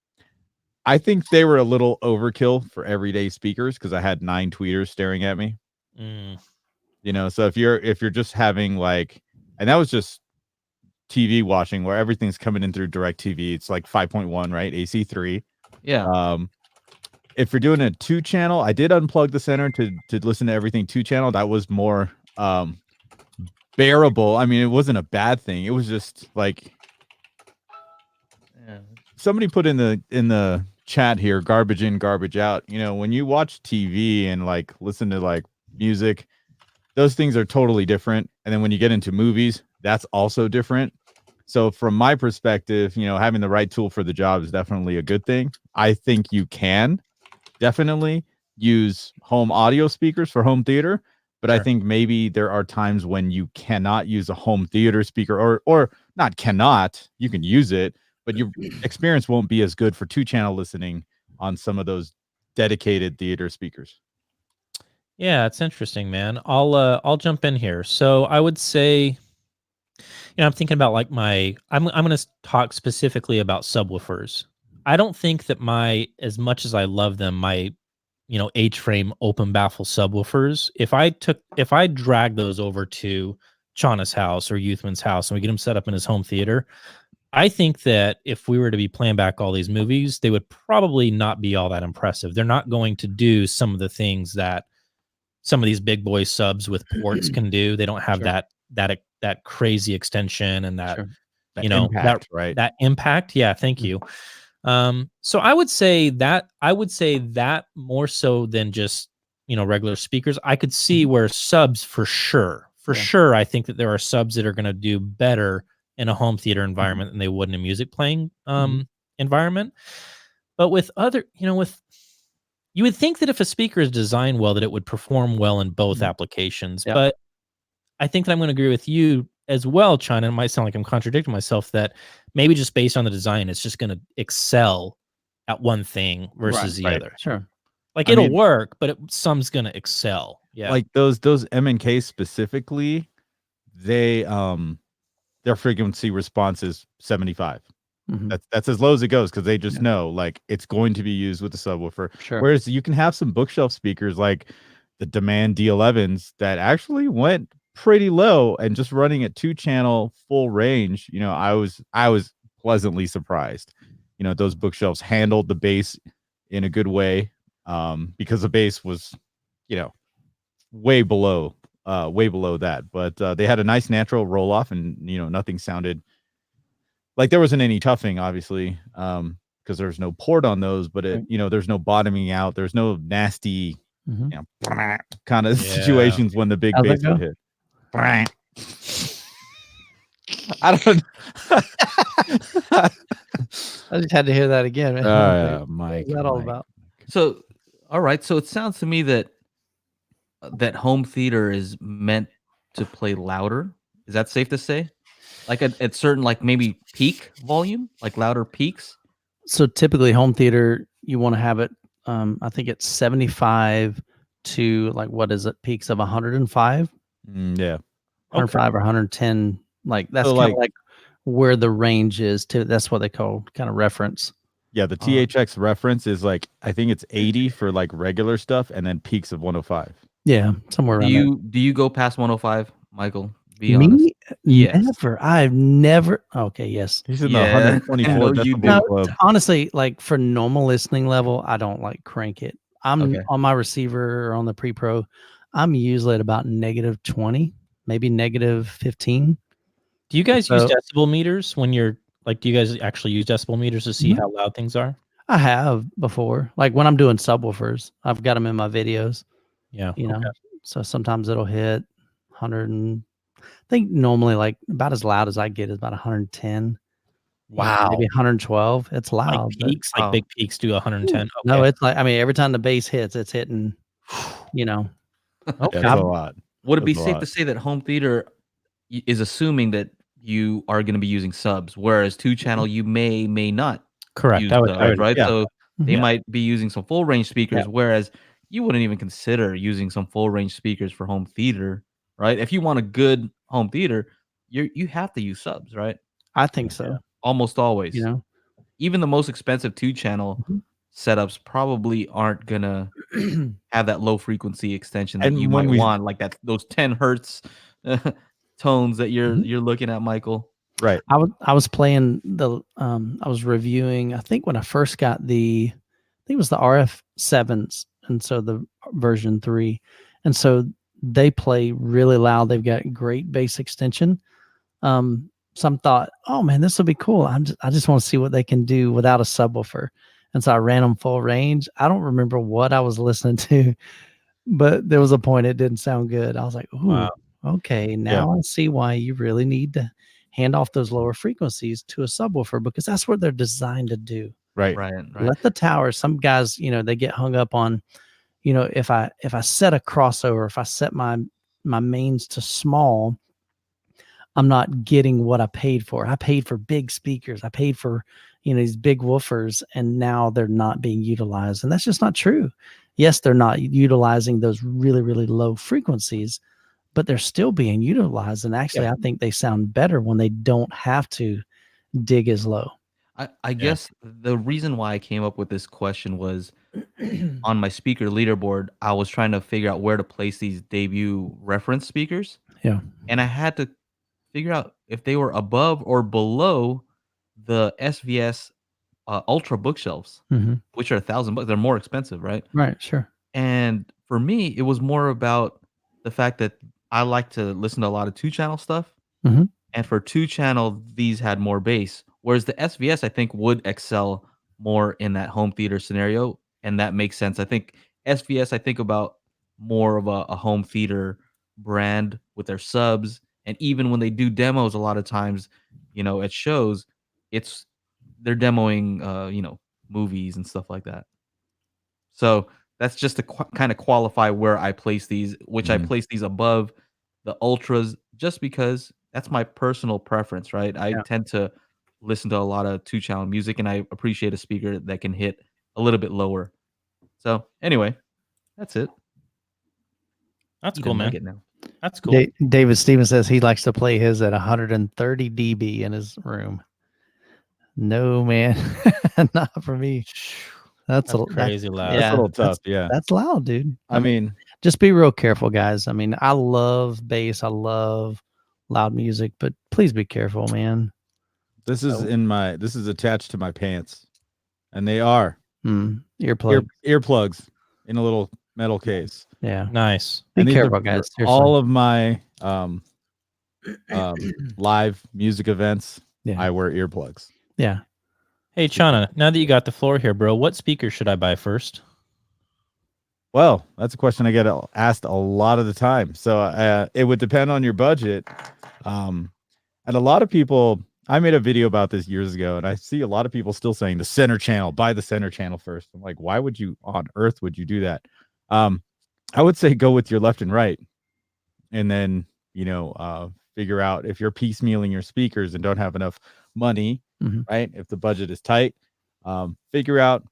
Speaker 3: I think they were a little overkill for everyday speakers because I had 9 tweeters staring at me. So if you're just having like, and that was just TV watching where everything's coming in through direct TV. It's like 5.1, right? AC3.
Speaker 1: Yeah.
Speaker 3: If you're doing a 2-channel, I did unplug the center to listen to everything 2-channel. That was more bearable. I mean, it wasn't a bad thing. It was just like somebody put in the chat here, garbage in, garbage out. When you watch TV and like listen to like music, those things are totally different. And then when you get into movies, that's also different. So from my perspective, having the right tool for the job is definitely a good thing. I think you can definitely use home audio speakers for home theater, but I think maybe there are times when you cannot use a home theater speaker or not cannot, you can use it, but your experience won't be as good for 2-channel listening on some of those dedicated theater speakers.
Speaker 4: Yeah, it's interesting, man. I'll jump in here. So I would say, I'm thinking about like I'm going to talk specifically about subwoofers. I don't think that as much as I love them, my H-frame open baffle subwoofers, if I drag those over to Chana's house or Youthman's house and we get him set up in his home theater, I think that if we were to be playing back all these movies, they would probably not be all that impressive. They're not going to do some of the things that some of these big boy subs with ports can do. They don't have that crazy extension and that
Speaker 3: impact, right?
Speaker 4: That impact. Yeah, thank you. So I would say that more so than just regular speakers. I could see where subs for sure. I think that there are subs that are going to do better in a home theater environment than they would in a music playing environment. But with other, you would think that if a speaker is designed well, that it would perform well in both applications.
Speaker 2: Yep.
Speaker 4: But I think that I'm going to agree with you as well, China. It might sound like I'm contradicting myself that maybe just based on the design, it's just going to excel at one thing versus the other.
Speaker 2: Sure.
Speaker 4: Like it'll work, but some's going to excel. Yeah.
Speaker 3: Like those M&K specifically, their frequency response is 75. That's as low as it goes because they just know like it's going to be used with the subwoofer.
Speaker 2: Sure.
Speaker 3: Whereas you can have some bookshelf speakers like the Demand D11s that actually went pretty low and just running at 2-channel full range. I was pleasantly surprised. Those bookshelves handled the bass in a good way because the bass was, way below that. But they had a nice natural roll off and nothing sounded like there wasn't any toughing, obviously, because there's no port on those, but there's no bottoming out. There's no nasty, kind of situations when the big bass would hit. I don't.
Speaker 2: I just had to hear that again.
Speaker 3: Mike,
Speaker 2: what's that all about?
Speaker 1: So, all right. So it sounds to me that home theater is meant to play louder. Is that safe to say? Like at certain, like maybe peak volume, like louder peaks.
Speaker 2: So typically home theater, you want to have it, I think it's 75 to like, what is it? Peaks of 105.
Speaker 3: Yeah.
Speaker 2: 105 or 110. Like that's kind of like where the range is to, that's what they call kind of reference.
Speaker 3: Yeah. The THX reference is like, I think it's 80 for like regular stuff and then peaks of 105.
Speaker 2: Yeah. Somewhere around there.
Speaker 1: Do you go past 105, Michael? Be honest.
Speaker 2: Yes. Never. I've never. Okay. Yes.
Speaker 3: He's in the 124 decibel club.
Speaker 2: Honestly, like for normal listening level, I don't like crank it. I'm on my receiver or on the pre-pro. I'm usually at about -20, maybe -15.
Speaker 4: Do you guys use decibel meters when you're like, do you guys actually use decibel meters to see how loud things are?
Speaker 2: I have before, like when I'm doing subwoofers, I've got them in my videos.
Speaker 4: Yeah.
Speaker 2: You know,
Speaker 4: Okay.
Speaker 2: so sometimes it'll hit 100 and I think normally like about as loud as I get is about 110.
Speaker 4: Wow.
Speaker 2: Maybe 112. It's
Speaker 4: Like
Speaker 2: loud, but
Speaker 4: peaks, like big peaks do 110.
Speaker 2: no,
Speaker 4: Okay.
Speaker 2: it's like, I mean, every time the bass hits, it's hitting, you know.
Speaker 4: Okay.
Speaker 3: That's a lot.
Speaker 1: Would it be
Speaker 3: That's a
Speaker 1: safe
Speaker 3: lot.
Speaker 1: to say that home theater is assuming that you are going to be using subs, whereas 2-channel you may not
Speaker 4: Correct.
Speaker 1: use
Speaker 4: I would
Speaker 1: subs, right?
Speaker 3: yeah.
Speaker 1: So they
Speaker 2: Mhm.
Speaker 1: might be using some full range speakers, whereas you wouldn't even consider using some full range speakers for home theater, right? If you want a good home theater, you have to use subs, right?
Speaker 2: I think so,
Speaker 1: Almost
Speaker 2: you
Speaker 1: always.
Speaker 2: know.
Speaker 1: Even the most expensive 2-channel
Speaker 2: Mhm.
Speaker 1: setups probably aren't gonna have that low frequency extension that you
Speaker 3: And when
Speaker 1: might
Speaker 3: we
Speaker 1: want, like those 10 hertz tones that
Speaker 2: Mhm.
Speaker 1: you're looking at, Michael.
Speaker 3: right.
Speaker 2: I was playing I was reviewing, I think when I first got I think it was the RF7s, and so the version 3. And so they play really loud. They've got great bass extension. Some thought, oh man, this will be cool. I just want to see what they can do without a subwoofer. And so I ran them full range. I don't remember what I was listening to, but there was a point it didn't sound good. I was like, ooh,
Speaker 4: Wow.
Speaker 2: okay,
Speaker 3: Yeah.
Speaker 2: now I see why you really need to hand off those lower frequencies to a subwoofer, because that's what they're designed to do.
Speaker 3: Right.
Speaker 1: Right, right.
Speaker 2: Let the tower, some guys, they get hung up on, if I set a crossover, if I set my mains to small, I'm not getting what I paid for. I paid for big speakers. I paid for, these big woofers, and now they're not being utilized. And that's just not true. Yes, they're not utilizing those really, really low frequencies, but they're still being utilized. And actually, I think they sound better when they don't have to dig as low.
Speaker 1: I guess the reason why I came up with this question was on my speaker leaderboard, I was trying to figure out where to place these debut reference speakers,
Speaker 2: Yeah.
Speaker 1: and I had to figure out if they were above or below the SVS Ultra bookshelves,
Speaker 2: Mm-hmm.
Speaker 1: which are $1,000 bucks. They're more expensive, right?
Speaker 2: Right. Sure.
Speaker 1: And for me, it was more about the fact that I like to listen to a lot of 2-channel stuff,
Speaker 2: Mm-hmm.
Speaker 1: and for 2-channel, these had more bass, whereas the SVS, I think, would excel more in that home theater scenario, and that makes sense. I think SVS, I think about more of a home theater brand with their subs, and even when they do demos, a lot of times, at shows, it's they're demoing, movies and stuff like that. So that's just to kind of qualify where I place these, which I
Speaker 3: Mhm.
Speaker 1: place these above the ultras, just because that's my personal preference, right? I
Speaker 2: Yeah.
Speaker 1: tend to listen to a lot of 2-channel music, and I appreciate a speaker that can hit a little bit lower. So anyway, that's it.
Speaker 4: That's
Speaker 1: Eat
Speaker 4: cool,
Speaker 1: a
Speaker 4: man.
Speaker 1: nugget now.
Speaker 4: That's cool.
Speaker 2: David Stevens says he likes to play his at 130 dB in his room. No, man, not for me. That's
Speaker 4: crazy loud.
Speaker 3: That's a little tough. Yeah.
Speaker 2: That's loud, dude.
Speaker 3: I mean,
Speaker 2: Just be real careful, guys. I mean, I love bass. I love loud music, but please be careful, man.
Speaker 3: this is attached to my pants, and they are
Speaker 2: Earplugs.
Speaker 3: earplugs in a little metal case.
Speaker 2: Yeah.
Speaker 4: Nice.
Speaker 2: Be
Speaker 3: And these are
Speaker 2: careful,
Speaker 3: for
Speaker 2: guys.
Speaker 3: all of my live music events.
Speaker 2: Yeah.
Speaker 3: I wear earplugs.
Speaker 2: Yeah.
Speaker 4: Hey, Chana, now that you got the floor here, bro, what speaker should I buy first?
Speaker 3: Well, that's a question I get asked a lot of the time. So it would depend on your budget. And a lot of people, I made a video about this years ago, and I see a lot of people still saying the center channel, buy the center channel first. I'm like, why would you on earth would you do that? I would say go with your left and right, and then figure out if you're piecemealing your speakers and don't have enough money, right? If the budget is tight, figure out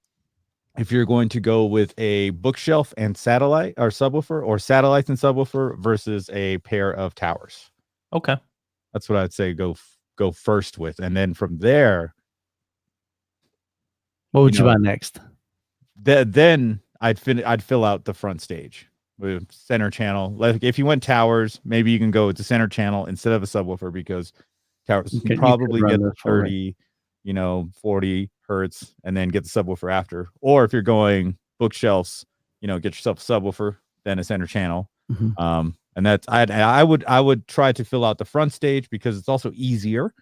Speaker 3: if you're going to go with a bookshelf and satellite or subwoofer, or satellites and subwoofer versus a pair of towers.
Speaker 4: Okay.
Speaker 3: That's what I'd say go first with, and then from there,
Speaker 2: What would you buy next?
Speaker 3: Then I'd fill out the front stage with center channel. Like if you went towers, maybe you can go with the center channel instead of a subwoofer, because towers you can probably get the 30, 40 hertz, and then get the subwoofer after. Or if you're going bookshelves, get yourself a subwoofer, then a center channel. And that's I would try to fill out the front stage because it's also easier.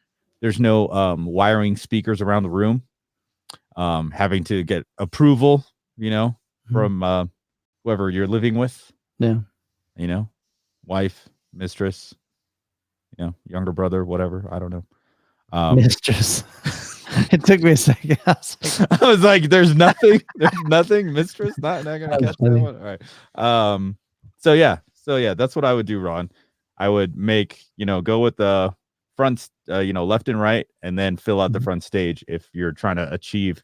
Speaker 3: There's no wiring speakers around the room. having to get approval,
Speaker 2: Mhm.
Speaker 3: from whoever you're living with,
Speaker 2: Yeah.
Speaker 3: Wife, mistress, younger brother, whatever. I don't know.
Speaker 2: Mistress. It took me a second. I was like,
Speaker 3: I was like, there's nothing, mistress. Not gonna
Speaker 2: That was
Speaker 3: catch that
Speaker 2: funny.
Speaker 3: one. All right. So yeah, that's what I would do, Ron. I would make, go with the front, left and right, and then fill out the
Speaker 2: Mhm.
Speaker 3: front stage if you're trying to achieve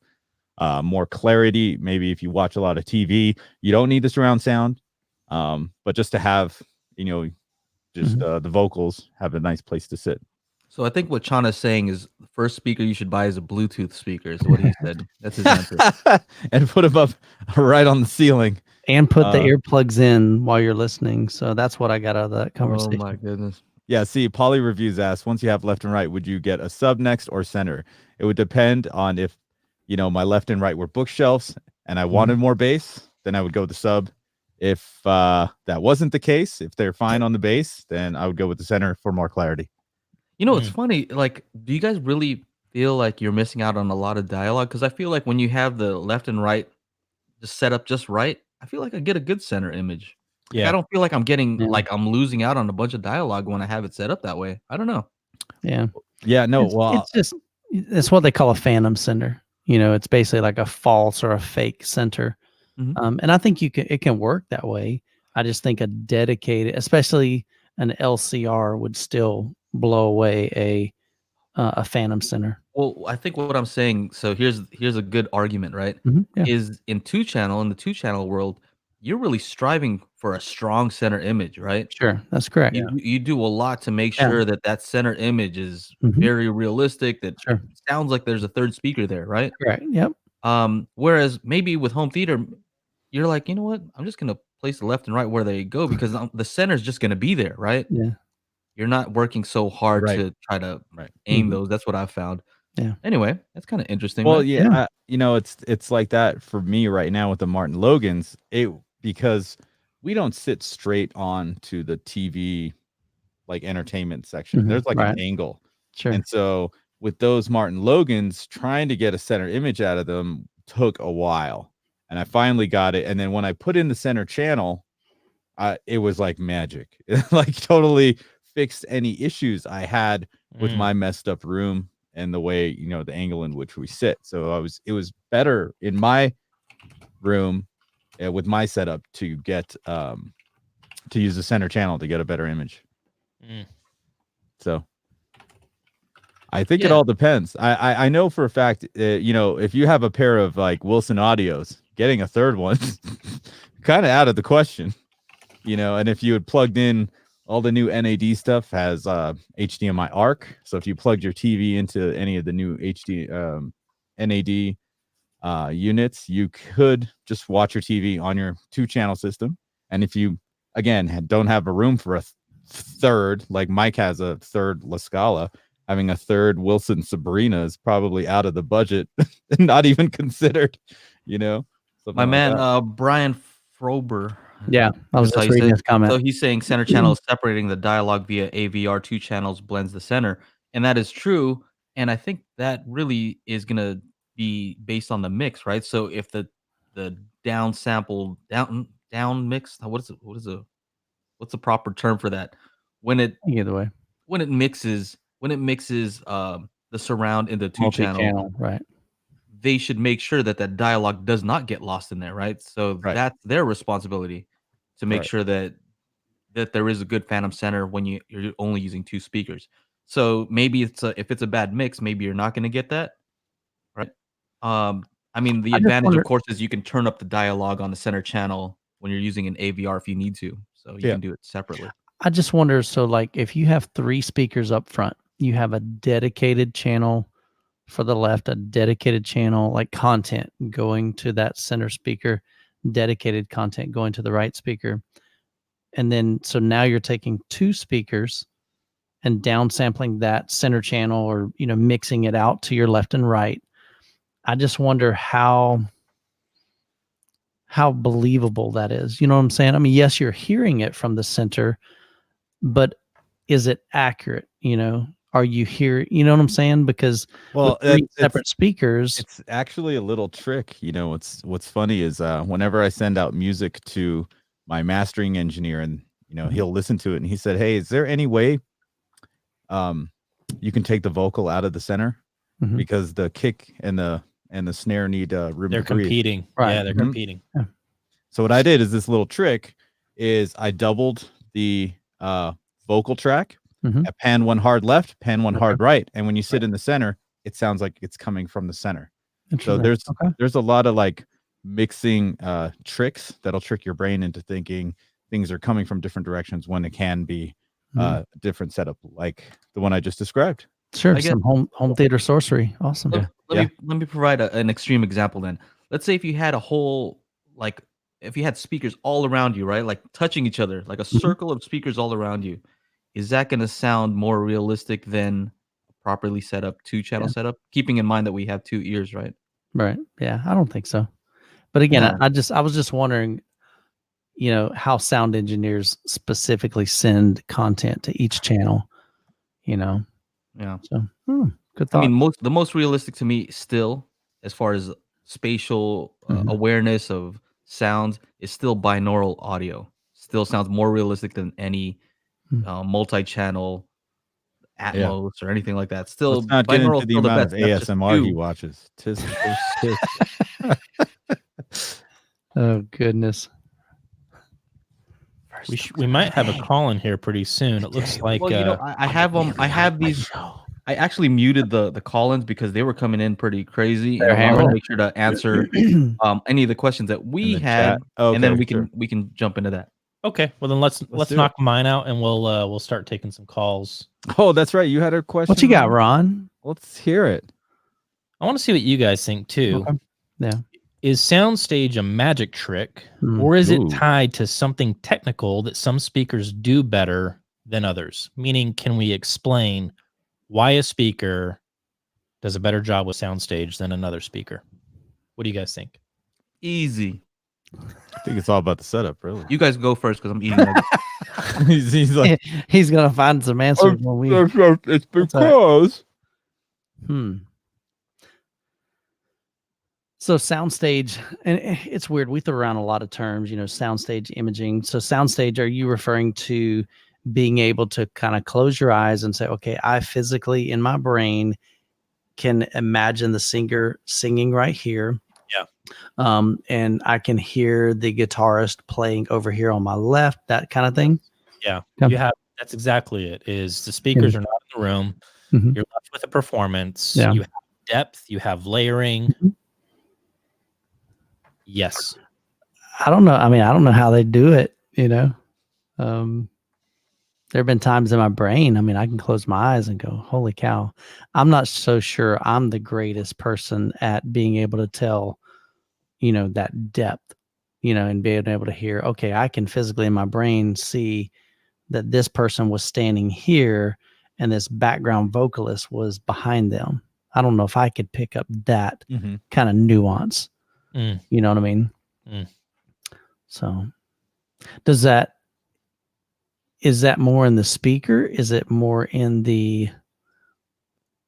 Speaker 3: more clarity. Maybe if you watch a lot of TV, you don't need the surround sound. But just to have, just
Speaker 2: Mhm.
Speaker 3: the vocals have a nice place to sit.
Speaker 1: So I think what Chana's saying is the first speaker you should buy is a Bluetooth speaker, is what he said. That's his answer.
Speaker 3: And put them up right on the ceiling.
Speaker 2: And put the
Speaker 3: Uh,
Speaker 2: earplugs in while you're listening. So that's what I got out of that
Speaker 1: Oh
Speaker 2: conversation.
Speaker 1: my goodness.
Speaker 3: Yeah, see, Poly Reviews asks, once you have left and right, would you get a sub next or center? It would depend on if, my left and right were bookshelves and I wanted more bass, then I would go with the sub. If that wasn't the case, if they're fine on the bass, then I would go with the center for more clarity.
Speaker 1: It's funny. Like, do you guys really feel like you're missing out on a lot of dialogue? Because I feel like when you have the left and right just set up just right, I feel like I get a good center image. Like, I
Speaker 4: Yeah.
Speaker 1: don't feel like I'm getting
Speaker 2: Yeah.
Speaker 1: like I'm losing out on a bunch of dialogue when I have it set up that way. I don't know.
Speaker 2: Yeah.
Speaker 3: Yeah, no,
Speaker 2: It's,
Speaker 3: well,
Speaker 2: it's just, it's what they call a phantom center. It's basically like a false or a fake center.
Speaker 1: Mhm.
Speaker 2: And I think it can work that way. I just think a dedicated, especially an LCR, would still blow away a phantom center.
Speaker 1: Well, I think what I'm saying, so here's a good argument, right?
Speaker 2: Yeah.
Speaker 1: Is in the two channel world, you're really striving for a strong center image, right?
Speaker 2: Sure. That's correct.
Speaker 1: You do a lot to make
Speaker 2: Yeah.
Speaker 1: sure that that center image is
Speaker 2: Mhm.
Speaker 1: very realistic, that it
Speaker 2: Sure.
Speaker 1: sounds like there's a third speaker there, right?
Speaker 2: Correct. Yep.
Speaker 1: Whereas maybe with home theater, you're like, "You know what? I'm just gonna place the left and right where they go because, the center's just gonna be there," right?
Speaker 2: Yeah.
Speaker 1: You're not working so hard
Speaker 3: right,
Speaker 1: to try to
Speaker 3: right.
Speaker 1: aim
Speaker 2: Mhm.
Speaker 1: those. That's what I've found.
Speaker 2: Yeah.
Speaker 1: Anyway, that's kinda interesting,
Speaker 3: Well,
Speaker 1: man.
Speaker 3: yeah,
Speaker 2: Yeah.
Speaker 3: it's like that for me right now with the Martin Logans. Because we don't sit straight on to the TV like entertainment section.
Speaker 2: Mhm.
Speaker 3: There's like
Speaker 2: Right.
Speaker 3: an angle.
Speaker 2: Sure.
Speaker 3: And so with those Martin Logans, trying to get a center image out of them took a while. And I finally got it. And then when I put in the center channel, it was like magic. It like totally fixed any issues I had with my messed up room and the way, the angle in which we sit. So it was better in my room with my setup to get to use the center channel to get a better image. So I think it
Speaker 1: Yeah.
Speaker 3: all depends. I know for a fact, if you have a pair of like Wilson Audios, getting a third one, kind of out of the question, and if you had plugged in all the new NAD stuff has HDMI ARC. So if you plugged your TV into any of the new NAD units, you could just watch your TV on your 2-channel system. And if you, again, don't have a room for a third, like Mike has a third La Scala, having a third Wilson Sabrina is probably out of the budget, not even considered, something
Speaker 1: My
Speaker 3: like
Speaker 1: man,
Speaker 3: that.
Speaker 1: Brian Frober.
Speaker 2: Yeah. I was
Speaker 1: That's how
Speaker 2: just
Speaker 1: you
Speaker 2: reading
Speaker 1: say it.
Speaker 2: his comment.
Speaker 1: So he's saying center channel is separating the dialogue via AVR, 2 channels blends the center, and that is true, and I think that really is gonna be based on the mix, right? So if the down sample down mix, what's the proper term for that? When it
Speaker 2: Either way,
Speaker 1: when it mixes, the surround into 2 channel,
Speaker 2: multi-channel. Right.
Speaker 1: they should make sure that that dialogue does not get lost in there, right? So
Speaker 3: Right.
Speaker 1: that's their responsibility to make
Speaker 3: Right.
Speaker 1: sure that there is a good phantom center when you're only using 2 speakers. So maybe if it's a bad mix, maybe you're not gonna get that, right? I mean, the
Speaker 2: I just
Speaker 1: advantage, of
Speaker 2: wonder.
Speaker 1: course, is you can turn up the dialogue on the center channel when you're using an AVR if you need to, so you
Speaker 3: Yeah.
Speaker 1: can do it separately.
Speaker 2: I just wonder. So, like, if you have 3 speakers up front, you have a dedicated channel for the left, a dedicated channel, like content going to that center speaker, dedicated content going to the right speaker. And then, so now you're taking 2 speakers and downsampling that center channel or, mixing it out to your left and right. I just wonder how believable that is. You know what I'm saying? I mean, yes, you're hearing it from the center, but is it accurate? are you here? You know what I'm saying? Because
Speaker 3: Well,
Speaker 2: with 3 separate speakers,
Speaker 3: it's actually a little trick. You know, what's funny is whenever I send out music to my mastering engineer, and he'll listen to it, and he said, "Hey, is there any way you can take the vocal out of the center
Speaker 2: Mhm.
Speaker 3: because the kick and the snare need room
Speaker 4: They're
Speaker 3: to breathe."
Speaker 4: competing.
Speaker 2: Right.
Speaker 4: Yeah, they're
Speaker 3: Mhm.
Speaker 4: competing.
Speaker 3: So what I did is this little trick is I doubled the vocal track,
Speaker 2: Mhm.
Speaker 3: I pan one hard left, pan one hard right, and when you sit in the center, it sounds like it's coming from the center. So
Speaker 2: Interesting. Okay.
Speaker 3: there's a lot of like mixing tricks that'll trick your brain into thinking things are coming from different directions when it can be
Speaker 2: Mhm.
Speaker 3: different setup like the one I just described.
Speaker 2: Sure.
Speaker 1: I guess
Speaker 2: Some home theater sorcery. Awesome.
Speaker 3: Yeah.
Speaker 1: let me provide an extreme example then. Let's say if you had a whole like if you had speakers all around you, right? Like touching each other, like a
Speaker 2: Mhm.
Speaker 1: circle of speakers all around you. Is that going to sound more realistic than a properly set up 2-channel
Speaker 2: Yeah.
Speaker 1: setup? Keeping in mind that we have 2 ears, right?
Speaker 2: Right. Yeah. I don't think so. But again,
Speaker 1: Yeah.
Speaker 2: I was just wondering, how sound engineers specifically send content to each channel, you know.
Speaker 1: Yeah.
Speaker 2: So good
Speaker 1: I
Speaker 2: thought.
Speaker 1: mean, the most realistic to me still, as far as spatial
Speaker 2: Mhm.
Speaker 1: awareness of sounds, is still binaural audio. Still sounds more realistic than any
Speaker 2: Mm.
Speaker 1: multi-channel
Speaker 3: Yeah.
Speaker 1: Atmos or anything like that. Still,
Speaker 3: Let's not get
Speaker 1: binaural
Speaker 3: into
Speaker 1: is
Speaker 3: the
Speaker 1: still the
Speaker 3: amount
Speaker 1: best.
Speaker 3: of
Speaker 1: And that's just
Speaker 3: ASMR he
Speaker 1: 2.
Speaker 3: watches. Tisk, tisk, tisk.
Speaker 2: Oh goodness.
Speaker 4: We might have a call in here pretty soon. It looks like
Speaker 1: Well, I have them. I have these. I actually muted the call-ins because they were coming in pretty crazy, and
Speaker 2: They're
Speaker 1: I wanted to
Speaker 2: hammering.
Speaker 1: make sure to answer any of the questions that
Speaker 3: In
Speaker 1: we
Speaker 3: the
Speaker 1: had,
Speaker 3: chat. Okay,
Speaker 1: and then
Speaker 3: sure.
Speaker 1: we can jump into that.
Speaker 4: okay. Well, then let's
Speaker 3: do
Speaker 4: knock
Speaker 3: it.
Speaker 4: mine out, and we'll start taking some calls.
Speaker 3: Oh, that's right. You had a question.
Speaker 2: What you got,
Speaker 3: Ron?
Speaker 2: Ron?
Speaker 3: Let's hear it.
Speaker 4: I want to see what you guys think too.
Speaker 2: Okay. Yeah.
Speaker 4: Is soundstage a magic trick,
Speaker 2: Mm.
Speaker 4: or is it
Speaker 3: Ooh.
Speaker 4: tied to something technical that some speakers do better than others? Meaning, can we explain why a speaker does a better job with soundstage than another speaker? What do you guys think?
Speaker 1: Easy.
Speaker 3: I think it's all about the setup, really.
Speaker 1: You guys go first because I'm eating nuggets.
Speaker 3: he's like,
Speaker 2: He's gonna find some answers when we.
Speaker 3: it's
Speaker 2: That's
Speaker 3: because.
Speaker 2: So soundstage, and it's weird. We throw around a lot of terms, soundstage imaging. So soundstage, are you referring to being able to kind of close your eyes and say, okay, I physically in my brain can imagine the singer singing right here.
Speaker 4: Yeah.
Speaker 2: And I can hear the guitarist playing over here on my left, that kind of thing.
Speaker 4: Yeah.
Speaker 2: Okay.
Speaker 4: That's exactly it. Is the speakers are not in the room.
Speaker 2: Mhm.
Speaker 4: You're left with a performance.
Speaker 2: Yeah.
Speaker 4: You have depth, you have layering.
Speaker 2: Mhm.
Speaker 4: Yes.
Speaker 2: I don't know. I mean, I don't know how they do it, there have been times in my brain, I mean, I can close my eyes and go, holy cow. I'm not so sure I'm the greatest person at being able to tell, that depth, and being able to hear, okay, I can physically in my brain see that this person was standing here and this background vocalist was behind them. I don't know if I could pick up that kind of nuance.
Speaker 4: Mm.
Speaker 2: You know what I mean?
Speaker 4: Mm.
Speaker 2: So is that more in the speaker? Is it more in the,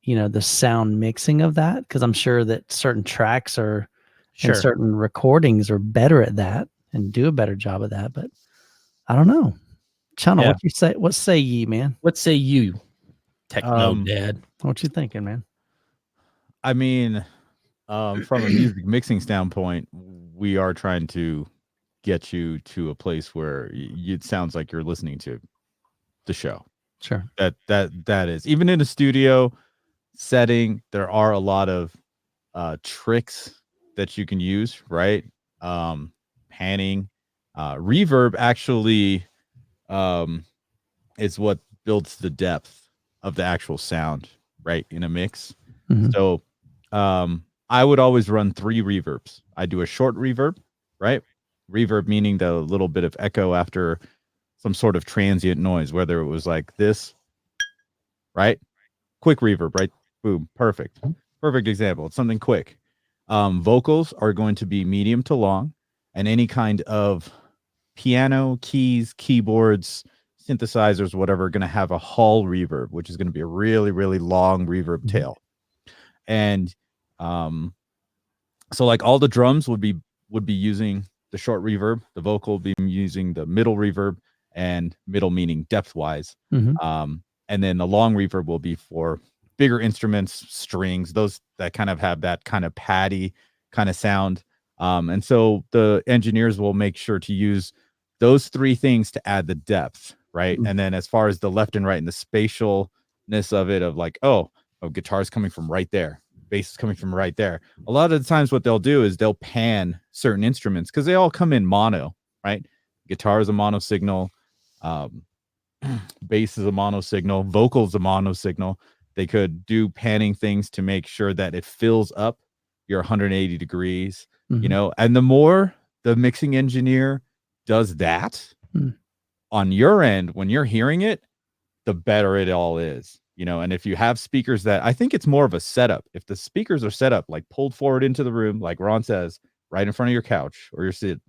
Speaker 2: the sound mixing of that? Because I'm sure that certain tracks and certain recordings are better at that and do a better job of that. But I don't know. Chana,
Speaker 4: Yeah.
Speaker 2: what you say? What say ye, man?
Speaker 4: What say you, techno dad?
Speaker 2: What you thinking, man?
Speaker 3: I mean, from a music mixing standpoint, we are trying to get you to a place where it sounds like you're listening to the show.
Speaker 2: Sure.
Speaker 3: That is, even in a studio setting, there are a lot of tricks that you can use, right? Panning, reverb actually is what builds the depth of the actual sound, right, in a mix.
Speaker 2: Mhm.
Speaker 3: So I would always run 3 reverbs. I do a short reverb, right? Reverb meaning the little bit of echo after some sort of transient noise, whether it was like this, right? Quick reverb, right? Boom, perfect. Perfect example. It's something quick. Vocals are going to be medium to long, and any kind of piano, keys, keyboards, synthesizers, whatever, are going to have a hall reverb, which is going to be a really, really long reverb tail. And so like all the drums would be using the short reverb, the vocal would be using the middle reverb, and middle meaning depth wise. And then the long reverb will be for bigger instruments, strings, those that kind of have that kind of patty kind of sound. And so the engineers will make sure to use those three things to add the depth, right? And then as far as the left and right and the spatialness of it, of like, guitar's coming from right there, bass is coming from right there. A lot of the times what they'll do is they'll pan certain instruments because they all come in mono, right? Guitar is a mono signal, bass is a mono signal, vocal is a mono signal. They could do panning things to make sure that it fills up your 180 degrees, you know, and the more the mixing engineer does that on your end, when you're hearing it, the better it all is, you know. And if you have speakers that, I think it's more of a setup. If the speakers are set up like pulled forward into the room, like Ron says, right in front of your couch or your sit,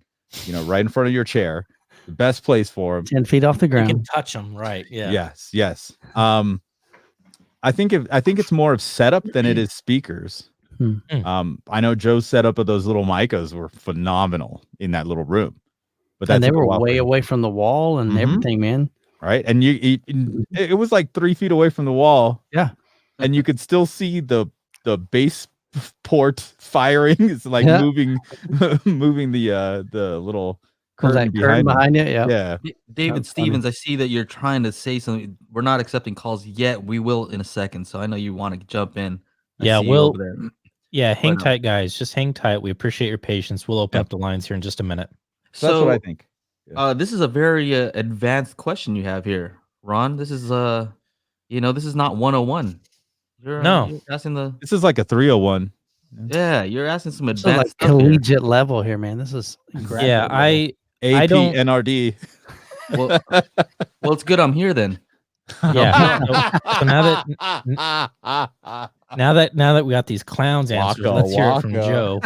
Speaker 3: you know, right in front of your chair, the best place for them,
Speaker 2: 10 feet off the ground.
Speaker 4: You can touch them, right? Yeah.
Speaker 3: Yes. I think it's more of setup than it is speakers. I know Joe's setup of those little micas were phenomenal in that little room, but
Speaker 2: and they were way away from the wall and everything, man.
Speaker 3: Right, and it was like 3 feet away from the wall.
Speaker 2: Yeah,
Speaker 3: and you could still see the bass port firing. It's like moving the little curtain behind
Speaker 2: you.
Speaker 3: Yeah.
Speaker 1: David Stevens, I see that you're trying to say something. We're not accepting calls yet. We will in a second. So I know you want to jump in.
Speaker 4: Over there. Yeah, hang tight, guys. Just hang tight. We appreciate your patience. We'll open up the lines here in just a minute.
Speaker 3: So that's what I think.
Speaker 1: This is a very advanced question you have here, Ron. This is this is not 101. You're asking
Speaker 3: this is like a 301.
Speaker 1: Yeah, you're asking some advanced
Speaker 2: like
Speaker 1: stuff
Speaker 2: collegiate
Speaker 1: here.
Speaker 2: level here, man. This is incredible.
Speaker 4: Yeah,
Speaker 3: I don't NRD.
Speaker 1: Well, it's good I'm here then.
Speaker 4: Yeah. So now that we got these clowns answers, let's hear it from Joe.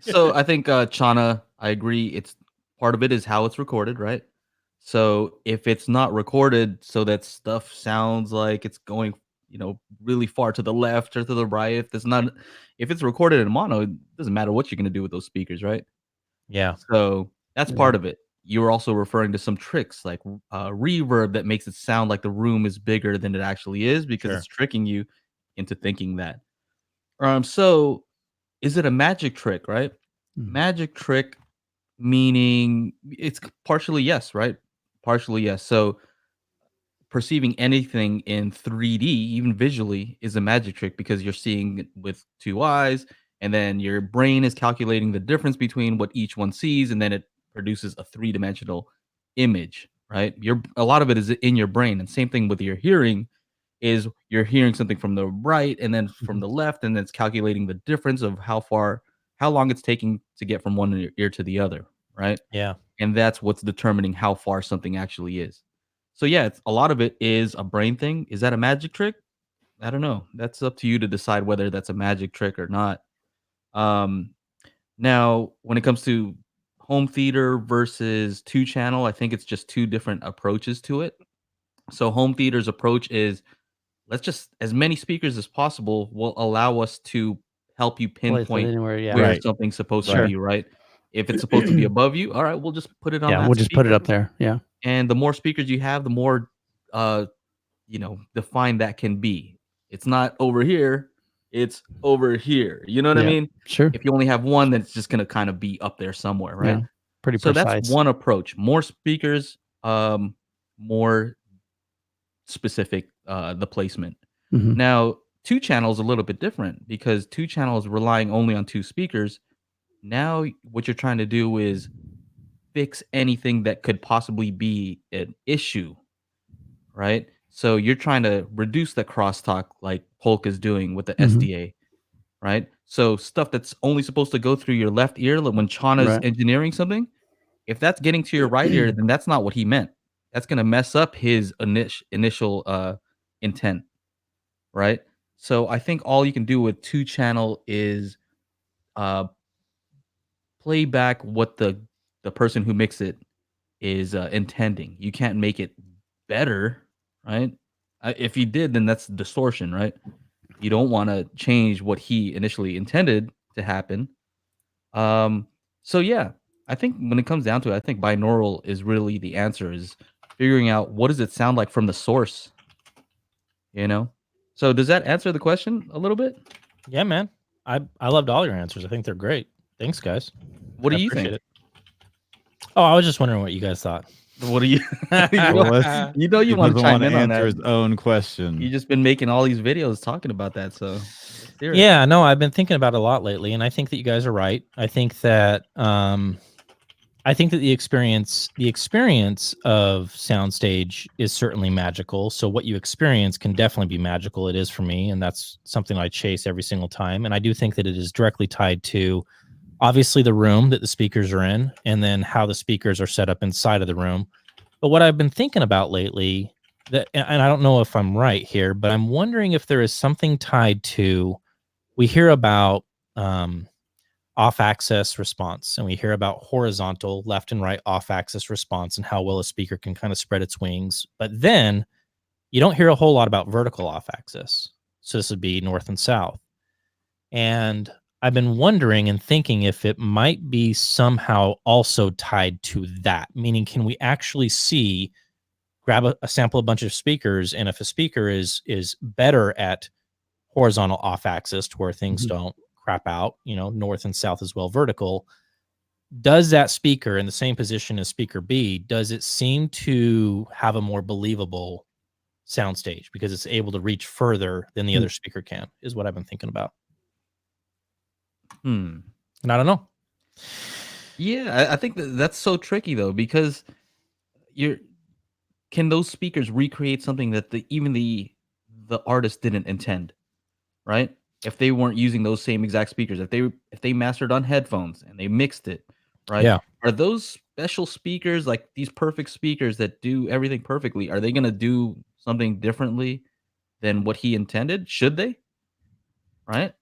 Speaker 1: So I think Chana, I agree. It's part of it is how it's recorded, right? So if it's not recorded so that stuff sounds like it's going, really far to the left or to the right, if it's recorded in mono, it doesn't matter what you're going to do with those speakers, right?
Speaker 4: Yeah.
Speaker 1: So that's part of it. You were also referring to some tricks like reverb that makes it sound like the room is bigger than it actually is because it's tricking you into thinking that. So is it a magic trick, right? Magic trick meaning it's partially yes, right? Partially yes. So perceiving anything in 3D, even visually, is a magic trick because you're seeing it with two eyes, and then your brain is calculating the difference between what each one sees, and then it produces a three-dimensional image, right? A lot of it is in your brain, and same thing with your hearing is you're hearing something from the right and then from the left, and then it's calculating the difference of how long it's taking to get from one ear to the other, right?
Speaker 4: Yeah.
Speaker 1: And that's what's determining how far something actually is. So yeah, a lot of it is a brain thing. Is that a magic trick? I don't know. That's up to you to decide whether that's a magic trick or not. Now, when it comes to home theater versus 2-channel, I think it's just two different approaches to it. So home theater's approach is let's just as many speakers as possible will allow us to help you pinpoint where something's supposed to be, right? If it's supposed to be above you, all right, we'll just put it on that
Speaker 2: we'll just put it up there. Yeah.
Speaker 1: And the more speakers you have, the more defined that can be. It's not over here, it's over here. You know what I mean?
Speaker 2: Sure.
Speaker 1: If you only have one, then it's just gonna kind of be up there somewhere, right?
Speaker 2: Yeah, pretty
Speaker 1: so
Speaker 2: precise.
Speaker 1: That's one approach. More speakers, more specific the placement. Now, 2-channel is a little bit different because 2-channel is relying only on two speakers. Now, what you're trying to do is fix anything that could possibly be an issue, right? So you're trying to reduce the crosstalk like Polk is doing with the SDA, right? So stuff that's only supposed to go through your left ear, like when Chana's engineering something, if that's getting to your right ear, then that's not what he meant. That's going to mess up his initial intent, right? So I think all you can do with 2-channel is play back what the person who mixed it is intending. You can't make it better, right? If you did, then that's distortion, right? You don't want to change what he initially intended to happen. So yeah, I think when it comes down to it, I think binaural is really the answer. Is figuring out what does it sound like from the source. You know. So does that answer the question a little bit?
Speaker 4: Yeah, man. I loved all your answers. I think they're great. Thanks, guys.
Speaker 1: What do
Speaker 4: I
Speaker 1: you
Speaker 4: appreciate
Speaker 1: think?
Speaker 4: it. Oh, I was just wondering what you guys thought.
Speaker 1: What do you? you
Speaker 3: Well,
Speaker 1: know,
Speaker 3: let's-
Speaker 1: you know you
Speaker 3: he
Speaker 1: want to
Speaker 3: doesn't
Speaker 1: chime
Speaker 3: want to
Speaker 1: in on
Speaker 3: answer
Speaker 1: that.
Speaker 3: his own question.
Speaker 1: You just been making all these videos talking about that, so let's hear it.
Speaker 4: Yeah, no, I've been thinking about it a lot lately, and I think that you guys are right. I think that the experience of soundstage is certainly magical. So what you experience can definitely be magical. It is for me, and that's something I chase every single time. And I do think that it is directly tied to obviously the room that the speakers are in, and then how the speakers are set up inside of the room. But what I've been thinking about lately, that, and I don't know if I'm right here, but I'm wondering if there is something tied to, we hear about off-axis response, and we hear about horizontal left and right off-axis response and how well a speaker can kind of spread its wings. But then you don't hear a whole lot about vertical off-axis. So this would be north and south. And I've been wondering and thinking if it might be somehow also tied to that, meaning can we actually see, grab a sample, a bunch of speakers, and if a speaker is better at horizontal off-axis to where things don't crap out, north and south as well, vertical, does that speaker in the same position as speaker B, does it seem to have a more believable soundstage because it's able to reach further than the other speaker can, is what I've been thinking about. And I don't know.
Speaker 1: Yeah, I think that's so tricky though, because can those speakers recreate something that even the artist didn't intend, right? If they weren't using those same exact speakers, if they mastered on headphones and they mixed it, right?
Speaker 4: Yeah.
Speaker 1: Are those special speakers, like these perfect speakers that do everything perfectly, are they gonna do something differently than what he intended? Should they? Right?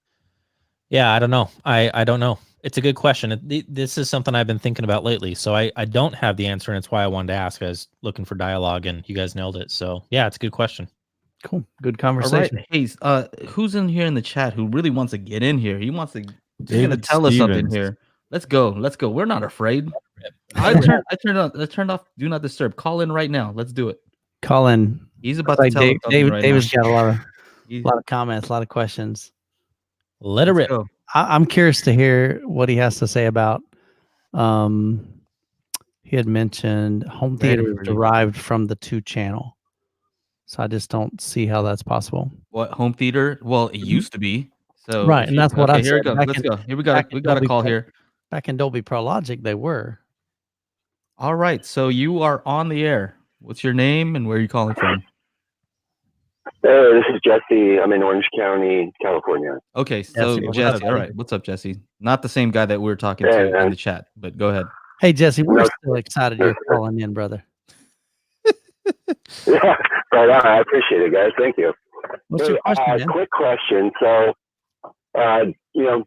Speaker 4: Yeah, I don't know. I don't know. It's a good question. This is something I've been thinking about lately. So I don't have the answer, and it's why I wanted to ask. I was looking for dialogue, and you guys nailed it. So yeah, it's a good question.
Speaker 2: Cool. Good
Speaker 1: All right.
Speaker 2: conversation.
Speaker 1: Hey, who's in here in the chat who really wants to get in here? He's gonna
Speaker 3: David
Speaker 1: tell us something
Speaker 3: Stevens.
Speaker 1: here. Let's go. We're not afraid. I turned off do not disturb. Call in right now. Let's do it.
Speaker 2: Call in.
Speaker 1: He's about to tell us something right
Speaker 2: David's
Speaker 1: now.
Speaker 2: got a lot of comments, a lot of questions.
Speaker 4: Let it rip.
Speaker 1: Go.
Speaker 2: I'm curious to hear what he has to say about. He had mentioned home
Speaker 1: Ready
Speaker 2: theater is
Speaker 1: for you.
Speaker 2: derived from the 2-channel, so I just don't see how that's possible.
Speaker 1: What home theater? Well, it used to be. So
Speaker 2: Right,
Speaker 1: if
Speaker 2: and
Speaker 1: you,
Speaker 2: that's what I
Speaker 1: okay, here we
Speaker 2: said.
Speaker 1: go. Let's go. Here we got a
Speaker 2: Dolby
Speaker 1: call
Speaker 2: Pro-
Speaker 1: here.
Speaker 2: Back in Dolby Pro Logic, they were.
Speaker 1: All right. So you are on the air. What's your name and where are you calling from?
Speaker 6: Hey, this is Jesse. I'm in Orange County, California.
Speaker 1: Okay, so
Speaker 2: Jesse,
Speaker 1: Jesse, all right. What's up, Jesse? Not the same guy that we were talking
Speaker 6: Hey,
Speaker 1: to in
Speaker 6: man.
Speaker 1: the chat, but go ahead.
Speaker 2: Hey, Jesse, we're
Speaker 6: No,
Speaker 2: still excited you're calling in, brother.
Speaker 6: Yeah, right on. I appreciate it, guys. Thank you.
Speaker 2: What's your question, man?
Speaker 6: Quick question. So,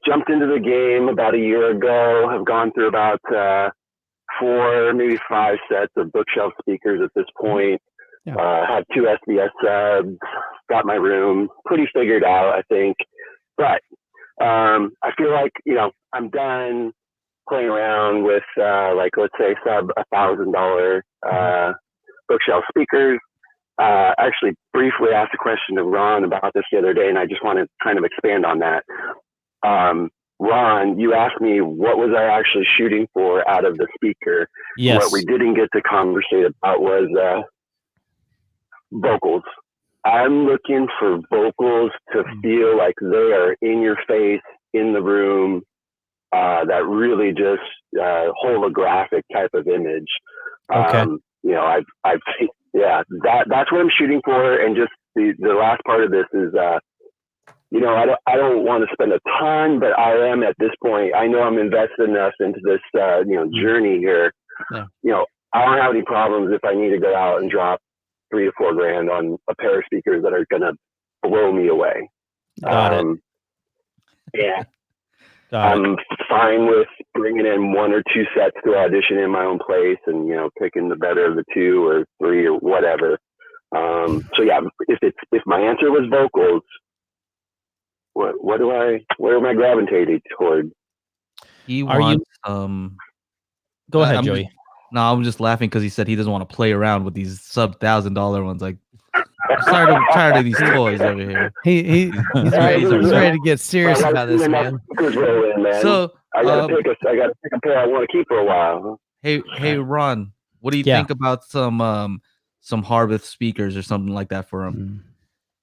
Speaker 6: jumped into the game about a year ago. Have gone through about 4, maybe 5 sets of bookshelf speakers at this point.
Speaker 2: Yeah.
Speaker 6: Have 2 SBS subs. Got my room pretty figured out, I think. But I feel like I'm done playing around with let's say sub $1,000 bookshelf speakers. Actually briefly asked a question to Ron about this the other day, and I just want to kind of expand on that. Ron, you asked me what was I actually shooting for out of the speaker.
Speaker 4: Yes.
Speaker 6: What we didn't get to conversate about was vocals. I'm looking for vocals to feel like they are in your face, in the room, that really just holographic type of image.
Speaker 4: Okay.
Speaker 6: I've that's what I'm shooting for. And just the last part of this is, I don't want to spend a ton, but I am at this point. I know I'm invested enough into this, journey here.
Speaker 2: Yeah.
Speaker 6: I don't have any problems if I need to go out and drop $3 to $4 grand on a pair of speakers that are going to blow me away.
Speaker 4: Got it.
Speaker 6: Yeah. I'm fine with bringing in 1 or 2 sets to audition in my own place, and picking the better of the 2 or 3 or whatever. So yeah, if my answer was vocals, where am I gravitating toward?
Speaker 1: He
Speaker 4: Are you-
Speaker 1: wants
Speaker 4: Go ahead,
Speaker 1: I'm
Speaker 4: Joey.
Speaker 1: I'm just laughing because he said he doesn't want to play around with these sub $1,000 ones. Like, I'm tired of these toys over here.
Speaker 2: He's ready. He's ready to get serious about this, man.
Speaker 1: So
Speaker 6: I gotta pick a pair I want to keep for a while.
Speaker 1: Hey Ron, what do you think about some Harvest speakers or something like that for him?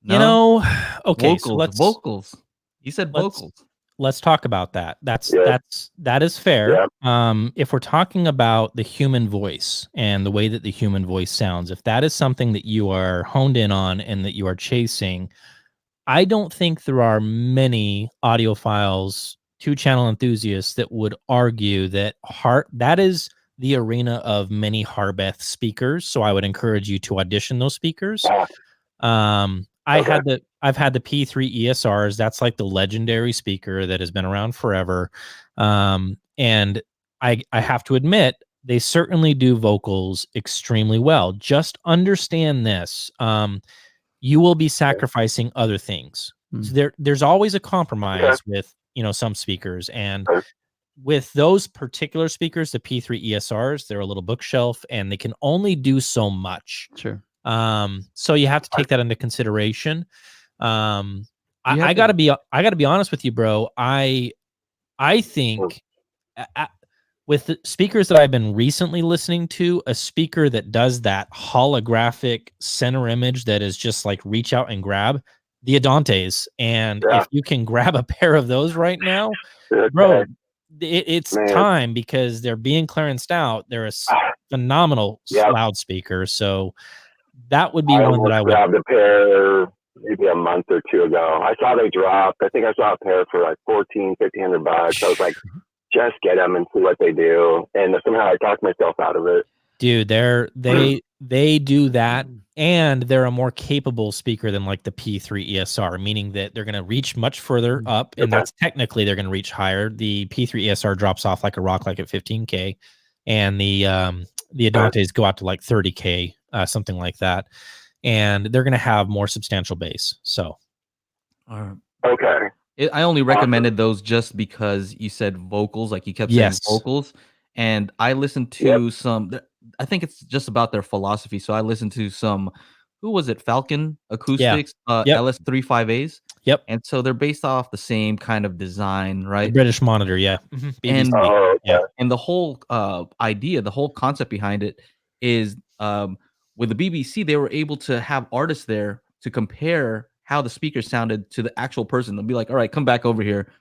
Speaker 1: No?
Speaker 4: Okay,
Speaker 1: vocals. He said vocals.
Speaker 4: Let's talk about that. That is fair.
Speaker 6: Yeah.
Speaker 4: If we're talking about the human voice and the way that the human voice sounds, if that is something that you are honed in on and that you are chasing, I don't think there are many audiophiles, 2-channel enthusiasts that would argue that that is the arena of many Harbeth speakers. So I would encourage you to audition those speakers. I've had the P3 ESRs. That's like the legendary speaker that has been around forever. And I have to admit, they certainly do vocals extremely well. Just understand this. You will be sacrificing other things. So there's always a compromise with, some speakers. And with those particular speakers, the P3 ESRs, they're a little bookshelf and they can only do so much.
Speaker 2: Sure.
Speaker 4: So you have to take that into consideration. I gotta be honest with you, bro. I think with the speakers that I've been recently listening to, a speaker that does that holographic center image that is just like reach out and grab, the Adantes. And if you can grab a pair of those right now, bro, it's time, because they're being clearanced out. They're a phenomenal loudspeaker. So that would be one that I would
Speaker 6: grabbed a pair maybe a month or 2 ago. I saw they dropped. I think I saw a pair for like $1,400-$1,500. I was like, just get them and see what they do. And somehow I talked myself out of it.
Speaker 4: Dude, they do that, and they're a more capable speaker than like the P3 ESR, meaning that they're going to reach much further up, and that's technically they're going to reach higher. The P3 ESR drops off like a rock, like at 15K, and the Adantes go out to like 30K, something like that, and they're going to have more substantial bass. So,
Speaker 6: okay.
Speaker 1: I only recommended those just because you said vocals, like you kept saying vocals, and I listened to some. I think it's just about their philosophy. So I listened to some. Who was it? Falcon Acoustics, LS35As.
Speaker 4: Yep.
Speaker 1: And so they're based off the same kind of design, right?
Speaker 4: The British Monitor, yeah.
Speaker 1: And
Speaker 6: yeah.
Speaker 1: And the whole idea, the whole concept behind it is, with the BBC, they were able to have artists there to compare how the speaker sounded to the actual person. They'll be like, all right, come back over here.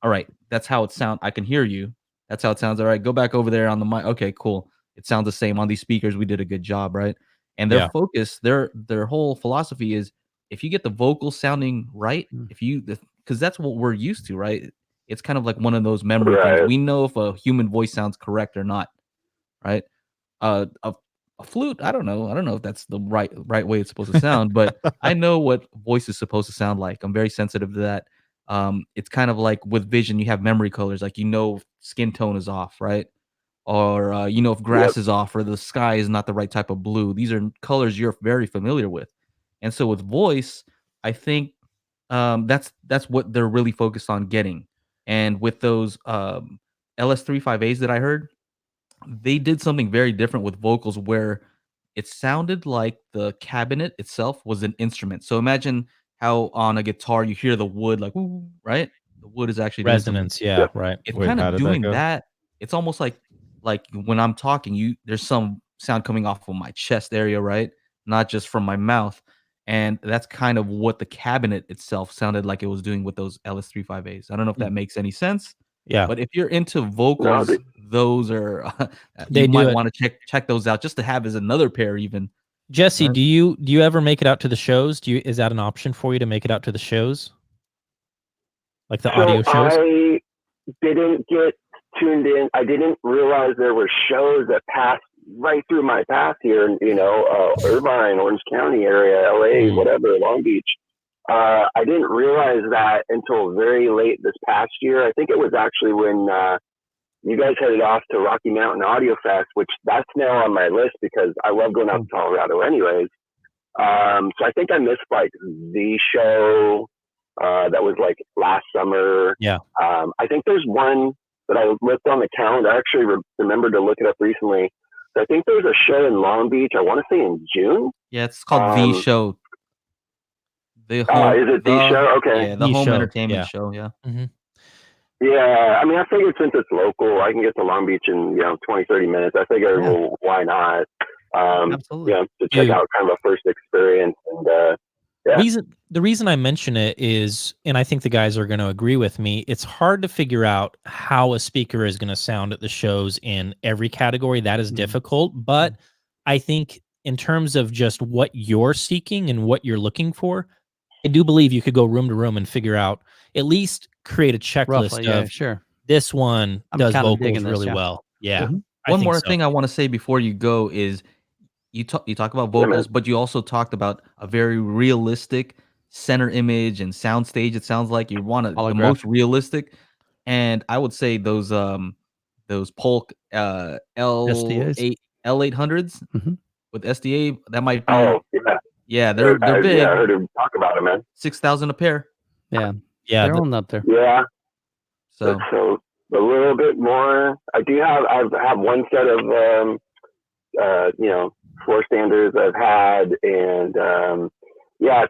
Speaker 1: All right, that's how it sounds. I can hear you. That's how it sounds. All right, go back over there on the mic. Okay, cool. It sounds the same on these speakers. We did a good job, right? And their focus, their whole philosophy is, if you get the vocals sounding right, because that's what we're used to, right? It's kind of like one of those memory things. We know if a human voice sounds correct or not, right? A flute, I don't know if that's the right way it's supposed to sound, but I know what voice is supposed to sound like. I'm very sensitive to that. It's kind of like with vision, you have memory colors, like skin tone is off, right? Or if grass is off, or the sky is not the right type of blue. These are colors you're very familiar with. And so with voice, I think that's what they're really focused on getting. And with those LS35As that I heard, they did something very different with vocals, where it sounded like the cabinet itself was an instrument. So imagine how on a guitar you hear the wood, like, ooh, right? The wood is actually
Speaker 4: resonance. Yeah, right.
Speaker 1: It's kind of doing that. It's almost like when I'm talking, there's some sound coming off of my chest area, right? Not just from my mouth. And that's kind of what the cabinet itself sounded like it was doing with those LS35As. I don't know if that makes any sense.
Speaker 4: Yeah.
Speaker 1: But if you're into vocals, those are
Speaker 4: They
Speaker 1: you might
Speaker 4: do
Speaker 1: want to check those out just to have as another pair even.
Speaker 4: Jesse, do you ever make it out to the shows? Is that an option for you to make it out to the shows? Like the audio shows?
Speaker 6: I didn't get tuned in. I didn't realize there were shows that passed right through my path here in, Irvine, Orange County area, LA, whatever, Long Beach. I didn't realize that until very late this past year. I think it was actually when you guys headed off to Rocky Mountain Audio Fest, which that's now on my list because I love going out to Colorado anyways. So I think I missed like the show that was like last summer.
Speaker 4: Yeah.
Speaker 6: I think there's one that I looked on the calendar. I actually remembered to look it up recently. So I think there's a show in Long Beach. I want to say in June.
Speaker 1: Yeah, it's called The Show.
Speaker 6: Is it The Show? Okay.
Speaker 1: Yeah, the
Speaker 4: The
Speaker 1: home
Speaker 4: Show,
Speaker 1: entertainment
Speaker 4: yeah.
Speaker 1: show. Yeah.
Speaker 4: Mm-hmm.
Speaker 6: Yeah, I mean, I figured since it's local, I can get to Long Beach in 20, 30 minutes. I figured, well, why not?
Speaker 2: Absolutely.
Speaker 6: To check out kind of a first experience. And
Speaker 4: The reason I mention it is, and I think the guys are going to agree with me, it's hard to figure out how a speaker is going to sound at the shows in every category. That is difficult, but I think in terms of just what you're seeking and what you're looking for, I do believe you could go room to room and figure out, at least create a checklist
Speaker 2: Roughly,
Speaker 4: of
Speaker 2: sure.
Speaker 4: This one does
Speaker 2: kinda
Speaker 4: vocals
Speaker 2: digging this,
Speaker 4: really
Speaker 2: yeah.
Speaker 4: well. Yeah.
Speaker 2: Mhm.
Speaker 4: I
Speaker 1: One
Speaker 4: think
Speaker 1: more
Speaker 4: so.
Speaker 1: thing I want to say before you go is you talk about vocals, but you also talked about a very realistic center image and soundstage. It sounds like you want the most
Speaker 2: Holographic.
Speaker 1: realistic, and I would say those Polk
Speaker 2: SDAs.
Speaker 1: L800s
Speaker 2: Mhm.
Speaker 1: with SDA, that might be
Speaker 6: yeah,
Speaker 1: they're big.
Speaker 6: Yeah, I heard him talk about it, man.
Speaker 1: 6,000 a pair.
Speaker 2: Yeah.
Speaker 4: Yeah.
Speaker 2: They're on up there.
Speaker 6: Yeah.
Speaker 1: So
Speaker 6: a little bit more. I have one set of floor standards I've had, and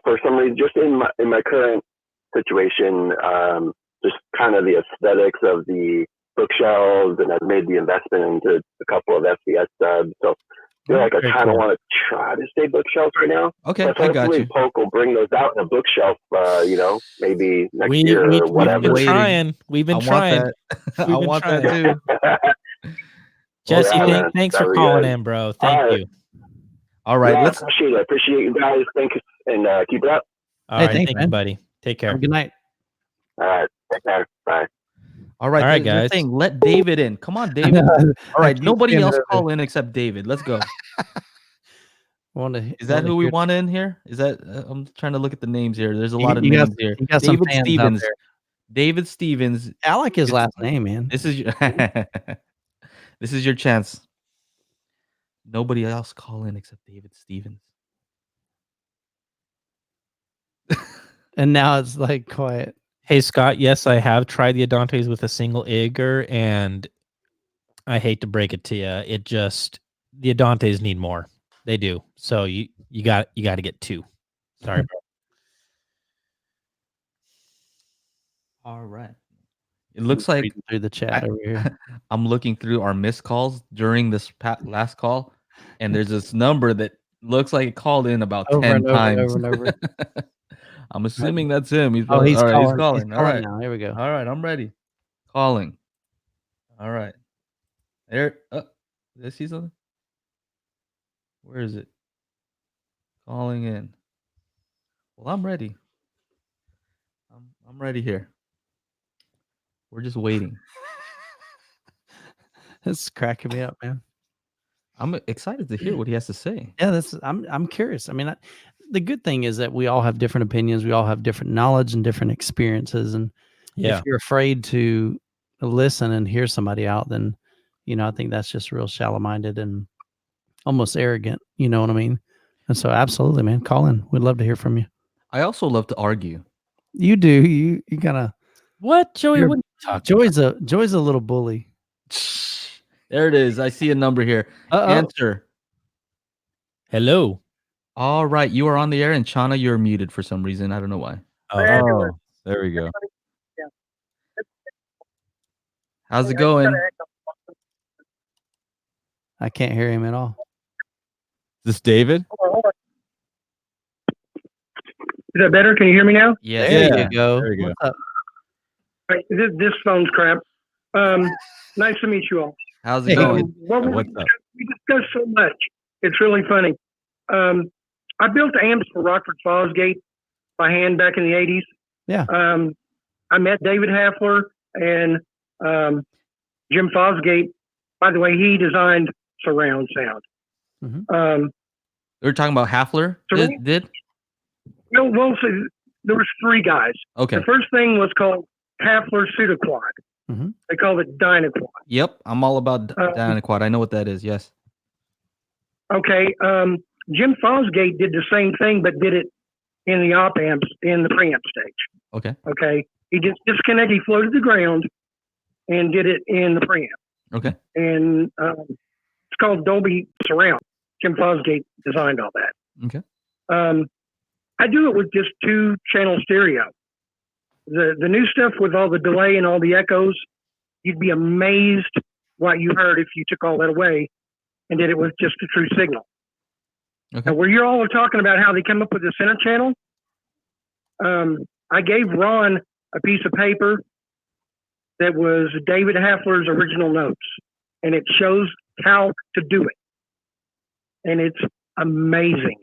Speaker 6: for some reason, just in my current situation, just kind of the aesthetics of the bookshelves, and I've made the investment into a couple of SDS subs, so I feel like I kind of want to try to stay bookshelves right now.
Speaker 1: Okay,
Speaker 6: but
Speaker 1: I got you.
Speaker 6: Polk will bring those out in a bookshelf, maybe next year or whatever.
Speaker 4: We've been trying.
Speaker 1: I want that too.
Speaker 4: Jesse, thanks for calling in, bro. Thank you.
Speaker 1: All right,
Speaker 6: I appreciate you guys. Thank you, and keep it up.
Speaker 4: All right, thank you, buddy. Take care.
Speaker 2: Good night.
Speaker 6: All right, take care. Bye.
Speaker 1: All right,
Speaker 4: guys.
Speaker 1: Saying, let David in. Come on, David. All right, nobody else call in except David. Let's go. Is that who we want in here? Is that I'm trying to look at the names here. There's a lot of names here. David Stevens. David Stevens.
Speaker 2: I like his last name, man.
Speaker 1: This is your this is your chance. Nobody else call in except David Stevens.
Speaker 2: And now it's like quiet.
Speaker 4: Hey, Scott, yes, I have tried the Adantes with a single Iger, and I hate to break it to you. The Adantes need more. They do. So you got to get two. Sorry, bro.
Speaker 1: All right. It looks like
Speaker 2: through the chat over here.
Speaker 1: I'm looking through our missed calls during this last call, and there's this number that looks like it called in about 10 times.
Speaker 2: Over and over.
Speaker 1: I'm assuming that's him. He's
Speaker 2: calling.
Speaker 1: He's calling.
Speaker 2: All right, now here we go.
Speaker 1: All right, I'm ready. Calling. All right. There. Did I see something? Where is it? Calling in. Well, I'm ready. I'm ready here. We're just waiting.
Speaker 2: It's cracking me up, man.
Speaker 1: I'm excited to hear what he has to say.
Speaker 2: Yeah, I'm curious. I mean, the good thing is that we all have different opinions. We all have different knowledge and different experiences. And if you're afraid to listen and hear somebody out, then, I think that's just real shallow-minded and almost arrogant. You know what I mean? And so absolutely, man, call in. We'd love to hear from you.
Speaker 1: I also love to argue.
Speaker 2: You do. You gotta.
Speaker 4: What, Joey? What
Speaker 2: Joey's a little bully.
Speaker 1: There it is. I see a number here. Answer.
Speaker 4: Hello.
Speaker 1: All right, you are on the air, and Chana, you're muted for some reason. I don't know why.
Speaker 3: Oh, there we go.
Speaker 1: How's it going?
Speaker 2: I can't hear him at all.
Speaker 3: Is this David?
Speaker 7: Hold on. Is that better? Can you hear me now?
Speaker 1: Yeah.
Speaker 2: There you go.
Speaker 3: There you go.
Speaker 2: What's up?
Speaker 7: All right, this phone's crap. Nice to meet you all.
Speaker 1: How's it going?
Speaker 3: What's up?
Speaker 7: We discussed so much. It's really funny. I built amps for Rockford Fosgate by hand back in the 80s.
Speaker 2: Yeah.
Speaker 7: I met David Hafler and Jim Fosgate. By the way, he designed surround sound.
Speaker 2: Mm-hmm.
Speaker 1: We were talking about Hafler. Did?
Speaker 7: Well, so there was three guys.
Speaker 1: Okay.
Speaker 7: The first thing was called Hafler Pseudoquad.
Speaker 2: Mm-hmm.
Speaker 7: They called it Dynaquad.
Speaker 1: Yep, I'm all about Dynaquad. I know what that is. Yes.
Speaker 7: Okay. Jim Fosgate did the same thing, but did it in the op amps in the preamp stage.
Speaker 1: Okay.
Speaker 7: Okay. He just disconnected, he floated the ground and did it in the preamp.
Speaker 1: Okay.
Speaker 7: And it's called Dolby Surround. Jim Fosgate designed all that.
Speaker 1: Okay.
Speaker 7: I do it with just 2-channel stereo. The new stuff with all the delay and all the echoes, you'd be amazed what you heard if you took all that away and did it with just a true signal.
Speaker 1: Okay.
Speaker 7: Where you all are talking about how they come up with the center channel, I gave Ron a piece of paper that was David Hafler's original notes, and it shows how to do it. And it's amazing.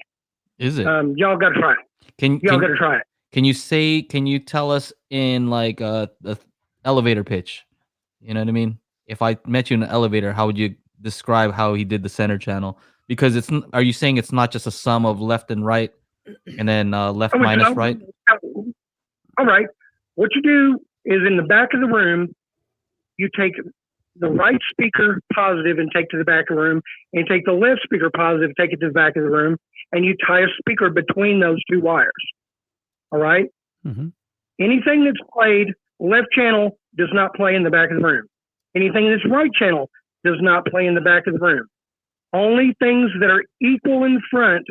Speaker 1: Is it?
Speaker 7: Y'all got to try it. Y'all got to try it.
Speaker 1: Can you tell us in like the elevator pitch? You know what I mean? If I met you in an elevator, how would you describe how he did the center channel? Because are you saying it's not just a sum of left and right and then left minus right?
Speaker 7: All right. What you do is in the back of the room, you take the right speaker positive and take to the back of the room, and you take the left speaker positive, take it to the back of the room, and you tie a speaker between those two wires. All right?
Speaker 2: Mm-hmm.
Speaker 7: Anything that's played left channel does not play in the back of the room. Anything that's right channel does not play in the back of the room. Only things that are equal in front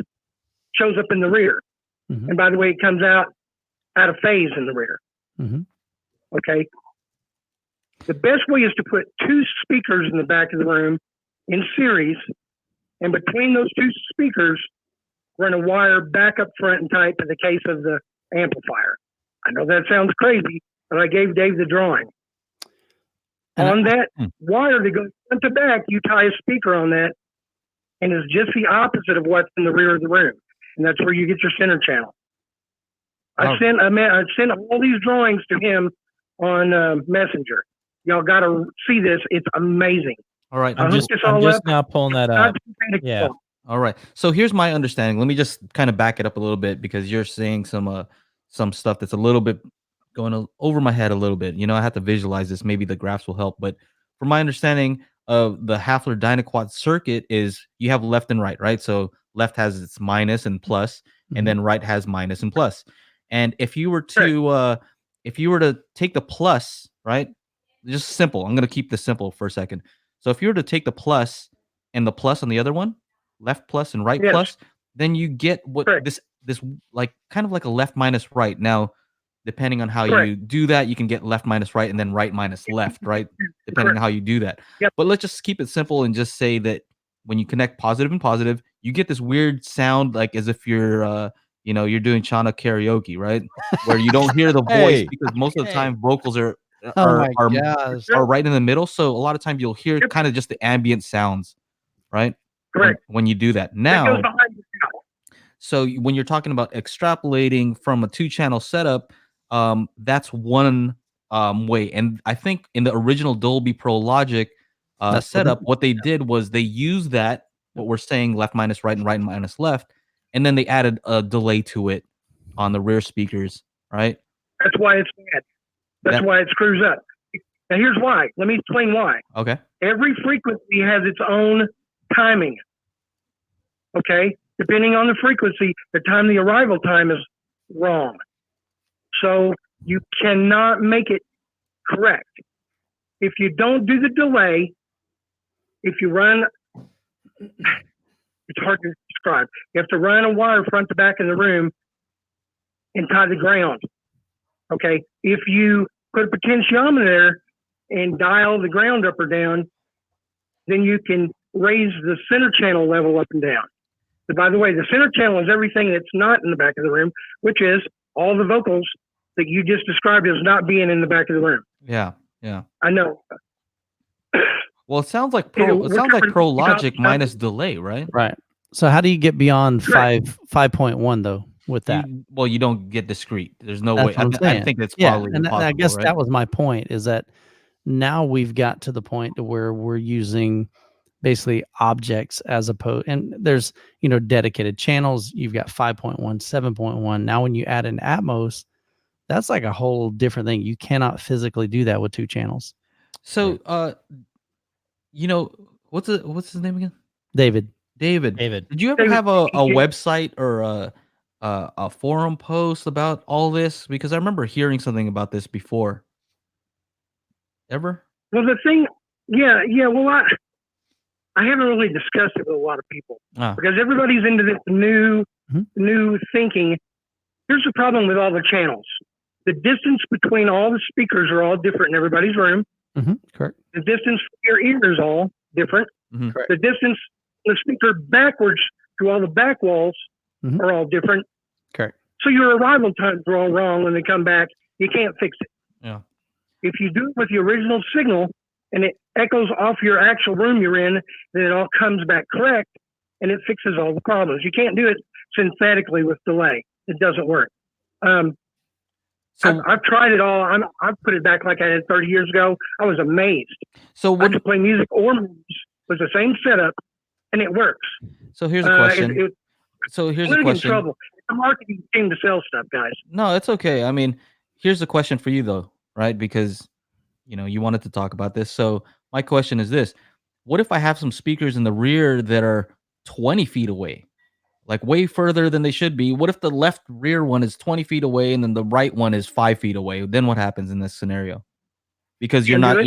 Speaker 7: shows up in the rear.
Speaker 2: Mm-hmm.
Speaker 7: And by the way, it comes out of phase in the rear.
Speaker 2: Mm-hmm.
Speaker 7: Okay? The best way is to put 2 speakers in the back of the room in series, and between those 2 speakers, run a wire back up front and tie it to the case of the amplifier. I know that sounds crazy, but I gave Dave the drawing. On that wire that goes front to back, you tie a speaker on that, and it's just the opposite of what's in the rear of the room. And that's where you get your center channel. I sent all these drawings to him on Messenger. Y'all got to see this. It's amazing.
Speaker 1: All right.
Speaker 4: I'm just now pulling that up. Yeah.
Speaker 1: All right. So here's my understanding. Let me just kind of back it up a little bit because you're saying some stuff that's a little bit going over my head a little bit. You know, I have to visualize this. Maybe the graphs will help. But from my understanding of the Hafler Dynaquad circuit is you have left and right? So left has its minus and plus, and then right has minus and plus. And if you were to take the plus, right? Just simple. I'm going to keep this simple for a second. So if you were to take the plus and the plus on the other one, left plus and right plus, then you get what this like kind of like a left minus right. Now, depending on how you do that, you can get left minus right and then right minus left, right? Depending on how you do that.
Speaker 7: Yep.
Speaker 1: But let's just keep it simple and just say that when you connect positive and positive, you get this weird sound like as if you're you're doing Chana karaoke, right? Where you don't hear the voice because most of the time vocals are right in the middle. So a lot of times you'll hear kind of just the ambient sounds, right?
Speaker 7: Correct.
Speaker 1: When you do that. Now, so when you're talking about extrapolating from a 2-channel setup, that's one way. And I think in the original Dolby Pro Logic setup, what they did was they used that, what we're saying, left minus right and right minus left, and then they added a delay to it on the rear speakers, right?
Speaker 7: That's why it's bad. That's why it screws up. Now here's why. Let me explain why.
Speaker 1: Okay.
Speaker 7: Every frequency has its own timing. Okay? Depending on the frequency, the arrival time is wrong. So you cannot make it correct. If you don't do the delay, if you run, it's hard to describe. You have to run a wire front to back in the room and tie the ground. Okay? If you put a potentiometer there and dial the ground up or down, then you can raise the center channel level up and down. But by the way, the center channel is everything that's not in the back of the room, which is all the vocals that you just described as not being in the back of the room.
Speaker 1: Yeah.
Speaker 7: I know.
Speaker 1: Well, it sounds like Pro Logic minus delay, right?
Speaker 2: Right. So how do you get beyond 5.1 though with that?
Speaker 1: You don't get discrete. There's no
Speaker 2: That's
Speaker 1: way. I think that's probably
Speaker 2: and
Speaker 1: impossible,
Speaker 2: I guess
Speaker 1: right?
Speaker 2: that was my point, is that now we've got to the point to where we're using basically objects as opposed, and there's, dedicated channels. You've got 5.1, 7.1. Now, when you add in Atmos, that's like a whole different thing. You cannot physically do that with 2 channels.
Speaker 1: So, what's his name again?
Speaker 2: David.
Speaker 1: David. Did you ever have a website or a forum post about all this? Because I remember hearing something about this before. Ever?
Speaker 7: Well, the thing, yeah. Well, I haven't really discussed it with a lot of people because everybody's into this new thinking. Here's the problem with all the channels: the distance between all the speakers are all different in everybody's room.
Speaker 2: Correct.
Speaker 7: The distance from your ear is all different.
Speaker 2: Correct.
Speaker 7: The distance from the speaker backwards to all the back walls are all different.
Speaker 2: Correct.
Speaker 7: So your arrival times are all wrong when they come back. You can't fix it.
Speaker 1: Yeah.
Speaker 7: If you do it with the original signal and it echoes off your actual room you're in, then it all comes back correct and it fixes all the problems. You can't do it synthetically with delay. It doesn't work.
Speaker 1: So
Speaker 7: I've tried it all. I've put it back like I did 30 years ago. I was amazed.
Speaker 1: So
Speaker 7: I could play music or movies with the same setup, and it works.
Speaker 1: So here's a question. So here's a question.
Speaker 7: In trouble. It's a marketing team to sell stuff, guys.
Speaker 1: No, it's okay. I mean, here's a question for you though, right? Because you wanted to talk about this. So my question is this: what if I have some speakers in the rear that are 20 feet away? Like way further than they should be. What if the left rear one is 20 feet away and then the right one is 5 feet away? Then what happens in this scenario? Because you're not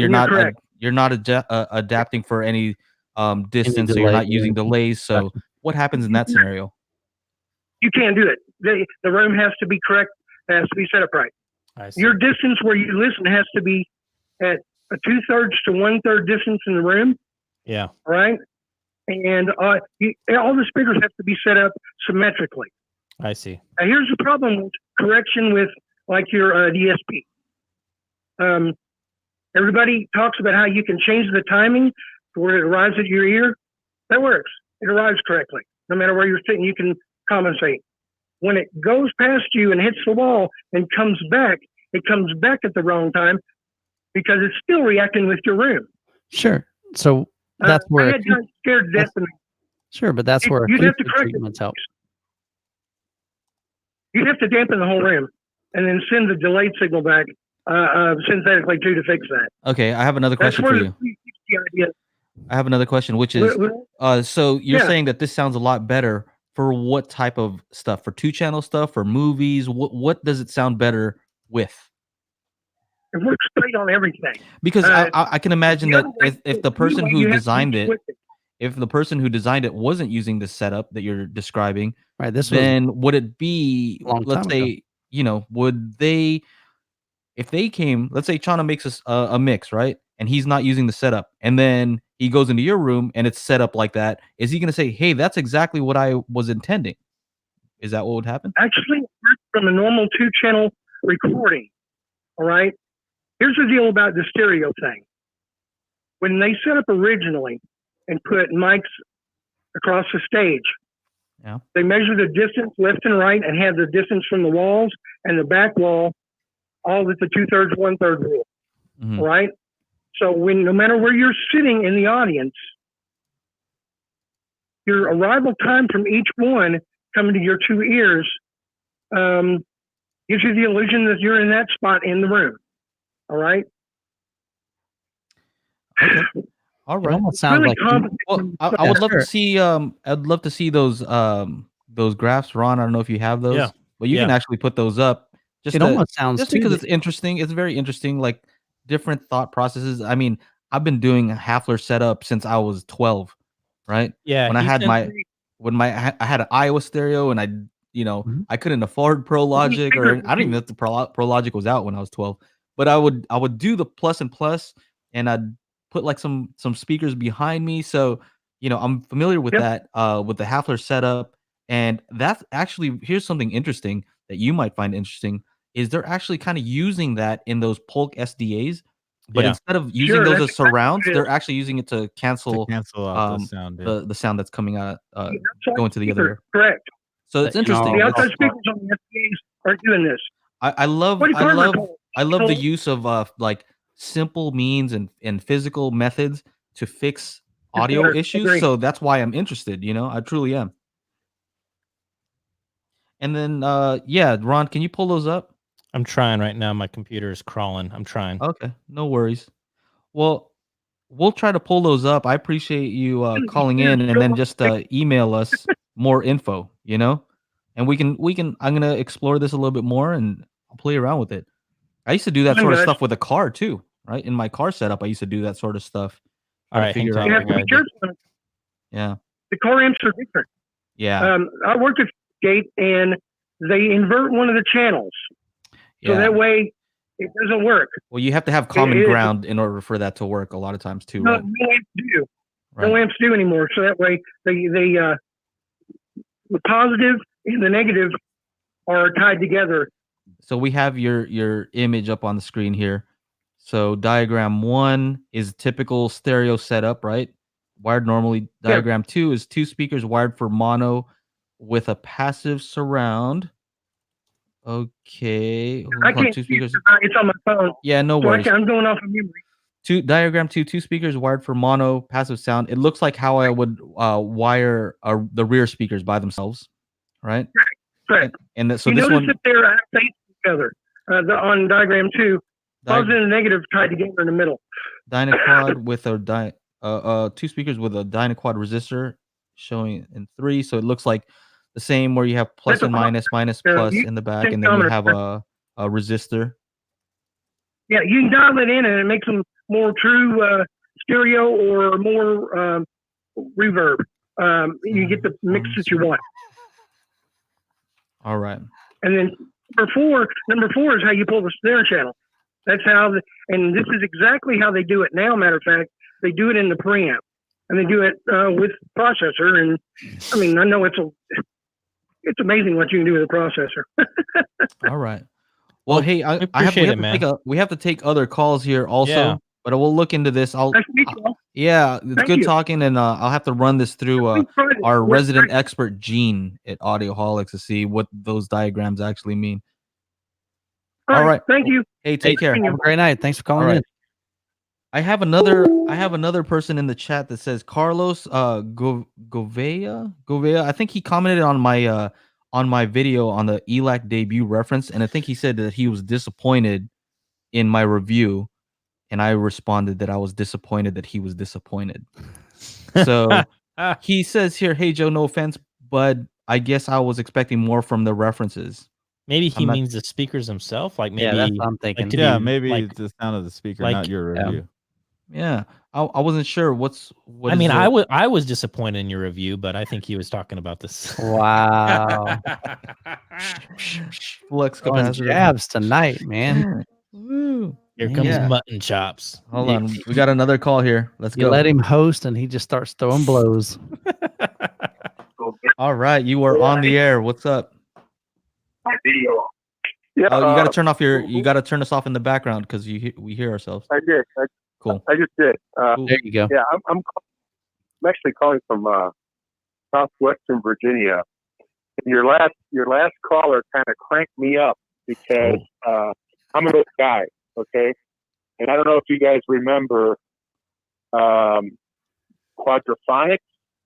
Speaker 1: adapting for any distance, so you're not using delays. So what happens in that scenario?
Speaker 7: You can't do it. The room has to be correct. It has to be set up right. Your distance where you listen has to be at a 2/3 to 1/3 distance in the room.
Speaker 4: Yeah.
Speaker 7: Right. And all the speakers have to be set up symmetrically.
Speaker 4: I see.
Speaker 7: Now, here's the problem with correction with like your DSP. Everybody talks about how you can change the timing to where it arrives at your ear. That works. It arrives correctly. No matter where you're sitting, you can compensate. When it goes past you and hits the wall and comes back, it comes back at the wrong time because it's still reacting with your room.
Speaker 2: Sure. So that's where
Speaker 7: I had guys scared to death of me.
Speaker 2: Sure, but that's where
Speaker 7: you'd have to correct
Speaker 2: treatments help.
Speaker 7: You'd have to dampen the whole room and then send the delayed signal back synthetically too to fix that.
Speaker 1: Okay, I have another question for you. I have another question, which is, so you're saying that this sounds a lot better for what type of stuff? For 2-channel stuff, for movies? What does it sound better with?
Speaker 7: It works great on everything.
Speaker 1: Because I can imagine that if the person who designed it, if the person who designed it wasn't using the setup that you're describing,
Speaker 2: right?
Speaker 1: Then would it be, let's say, would they, if they came, let's say Chana makes a mix, right? And he's not using the setup, and then he goes into your room and it's set up like that. Is he going to say, "Hey, that's exactly what I was intending"? Is that what would happen?
Speaker 7: Actually, from a normal 2-channel recording, all right. Here's the deal about the stereo thing. When they set up originally and put mics across the stage, they measure the distance left and right and have the distance from the walls and the back wall all at the 2/3, 1/3 rule. Right? So no matter where you're sitting in the audience, your arrival time from each one coming to your 2 ears gives you the illusion that you're in that spot in the room. All right.
Speaker 1: Okay. All right.
Speaker 2: It almost sounds
Speaker 7: really
Speaker 2: like
Speaker 1: I would love to see. I'd love to see those graphs, Ron. I don't know if you have those, but you can actually put those up.
Speaker 2: Almost sounds
Speaker 1: just because it's interesting. It's very interesting. Like different thought processes. I mean, I've been doing a Hafler setup since I was 12, right?
Speaker 4: Yeah.
Speaker 1: When I had I had an Iowa stereo, and I couldn't afford Pro Logic, or I don't even know if the Pro Logic was out when I was 12. But I would do the plus and plus, and I'd put like some speakers behind me. So, I'm familiar with that, with the Hafler setup. And that's actually, here's something interesting that you might find interesting, is they're actually kind of using that in those Polk SDAs. But instead of using those as surrounds, they're actually using it to cancel
Speaker 3: out the sound.
Speaker 1: The sound that's coming out, going to the other ear.
Speaker 7: Correct.
Speaker 1: So it's interesting.
Speaker 7: The outside speakers on the SDAs are doing this.
Speaker 1: I love the use of like simple means and physical methods to fix audio
Speaker 7: better.
Speaker 1: issues,
Speaker 7: Agree.
Speaker 1: so that's why I'm interested. I truly am. And then, yeah, Ron, can you pull those up?
Speaker 4: I'm trying right now. My computer is crawling. I'm trying.
Speaker 1: Okay, no worries. Well, we'll try to pull those up. I appreciate you calling in, and then just email us more info. And we can. I'm gonna explore this a little bit more, and I'll play around with it. I used to do that
Speaker 7: Fine,
Speaker 1: sort of
Speaker 7: guys.
Speaker 1: stuff with a car too, right? In my car setup, I used to do that sort of stuff.
Speaker 4: All
Speaker 1: Try to
Speaker 4: right, hang
Speaker 1: figure
Speaker 4: tight,
Speaker 7: You
Speaker 1: out.
Speaker 7: have to be
Speaker 4: guys.
Speaker 7: careful.
Speaker 1: Yeah,
Speaker 7: The car amps are different.
Speaker 1: yeah,
Speaker 7: I worked at Gate, and they invert one of the channels, so
Speaker 1: yeah.
Speaker 7: that way it doesn't work.
Speaker 1: Well, you have to have common
Speaker 7: it-
Speaker 1: ground in order for that to work. A lot of times too,
Speaker 7: No,
Speaker 1: right?
Speaker 7: no amps do.
Speaker 1: Right.
Speaker 7: No amps do anymore. So that way, the positive and the negative are tied together.
Speaker 1: So we have your image up on the screen here. So diagram 1 is typical stereo setup, right? Wired normally.
Speaker 7: Yeah.
Speaker 1: Diagram 2 is 2 speakers wired for mono with a passive surround. Okay. Hold
Speaker 7: I
Speaker 1: on,
Speaker 7: can't
Speaker 1: 2
Speaker 7: see it.
Speaker 1: speakers.
Speaker 7: It's on my phone.
Speaker 1: Yeah, no
Speaker 7: So
Speaker 1: worries.
Speaker 7: I'm going off of memory.
Speaker 1: Diagram 2 speakers wired for mono passive sound. It looks like how I would wire the rear speakers by themselves, right?
Speaker 7: Correct.
Speaker 1: So
Speaker 7: You
Speaker 1: this
Speaker 7: notice
Speaker 1: one,
Speaker 7: that they're facing together on diagram 2. Positive and negative tied together in the middle.
Speaker 1: Dynaquad with a 2 speakers with a Dynaquad resistor showing in 3. So it looks like the same where you have plus
Speaker 7: That's a
Speaker 1: and minus, plus
Speaker 7: you
Speaker 1: in the back,
Speaker 7: take
Speaker 1: and then you
Speaker 7: dominant.
Speaker 1: have a resistor.
Speaker 7: Yeah, you can dial it in, and it makes them more true stereo or more reverb. You get the mix that you want.
Speaker 1: All right.
Speaker 7: And then number four is how you pull the snare channel. That's how, and this is exactly how they do it now. Matter of fact, they do it in the preamp, and they do it with processor. And I mean, I know it's amazing what you can do with a processor.
Speaker 1: All right. Well, hey,
Speaker 4: we appreciate it, man.
Speaker 1: we have to take other calls here also,
Speaker 4: Yeah.
Speaker 1: but we'll look into this.
Speaker 7: Nice to meet you all.
Speaker 1: Yeah, it's
Speaker 7: Thank
Speaker 1: good
Speaker 7: you.
Speaker 1: talking, and I'll have to run this through our resident expert Gene at Audioholics to see what those diagrams actually mean. All right.
Speaker 7: Thank you.
Speaker 1: Hey, take care.
Speaker 2: Have a great night. Thanks for calling
Speaker 1: All right.
Speaker 2: in.
Speaker 1: I have another person in the chat that says Carlos Govea. I think he commented on my video on the ELAC debut reference, and I think he said that he was disappointed in my review, and I responded that I was disappointed that he was disappointed. So he says here, "Hey Joe, no offense, but I guess I was expecting more from the references."
Speaker 4: Maybe he means the speakers themselves. Like maybe
Speaker 2: Yeah, that's what I'm thinking.
Speaker 4: to
Speaker 3: Yeah,
Speaker 4: be,
Speaker 3: maybe
Speaker 4: like,
Speaker 3: it's the sound of the speaker,
Speaker 4: like-
Speaker 3: not your review.
Speaker 1: Yeah, I wasn't sure what.
Speaker 4: I mean,
Speaker 1: is it?
Speaker 4: I was disappointed in your review, but I think he was talking about this.
Speaker 2: Wow.
Speaker 1: Flux
Speaker 2: Throwing
Speaker 1: capacitor.
Speaker 2: jabs tonight, man.
Speaker 1: Woo.
Speaker 4: Here comes
Speaker 1: Yeah.
Speaker 4: mutton chops.
Speaker 1: Hold on, we got another call here. Let's
Speaker 2: You
Speaker 1: go.
Speaker 2: let him host, and he just starts throwing blows.
Speaker 1: All right, you are on the air. What's up?
Speaker 6: Yeah,
Speaker 1: Oh, you got to turn off you got to turn us off in the background because we hear ourselves.
Speaker 6: I did.
Speaker 1: Cool.
Speaker 6: I just did.
Speaker 1: Cool.
Speaker 2: There you go.
Speaker 6: Yeah, I'm actually calling from southwestern Virginia. And your last caller kind of cranked me up because I'm an old guy, okay? And I don't know if you guys remember quadraphonics.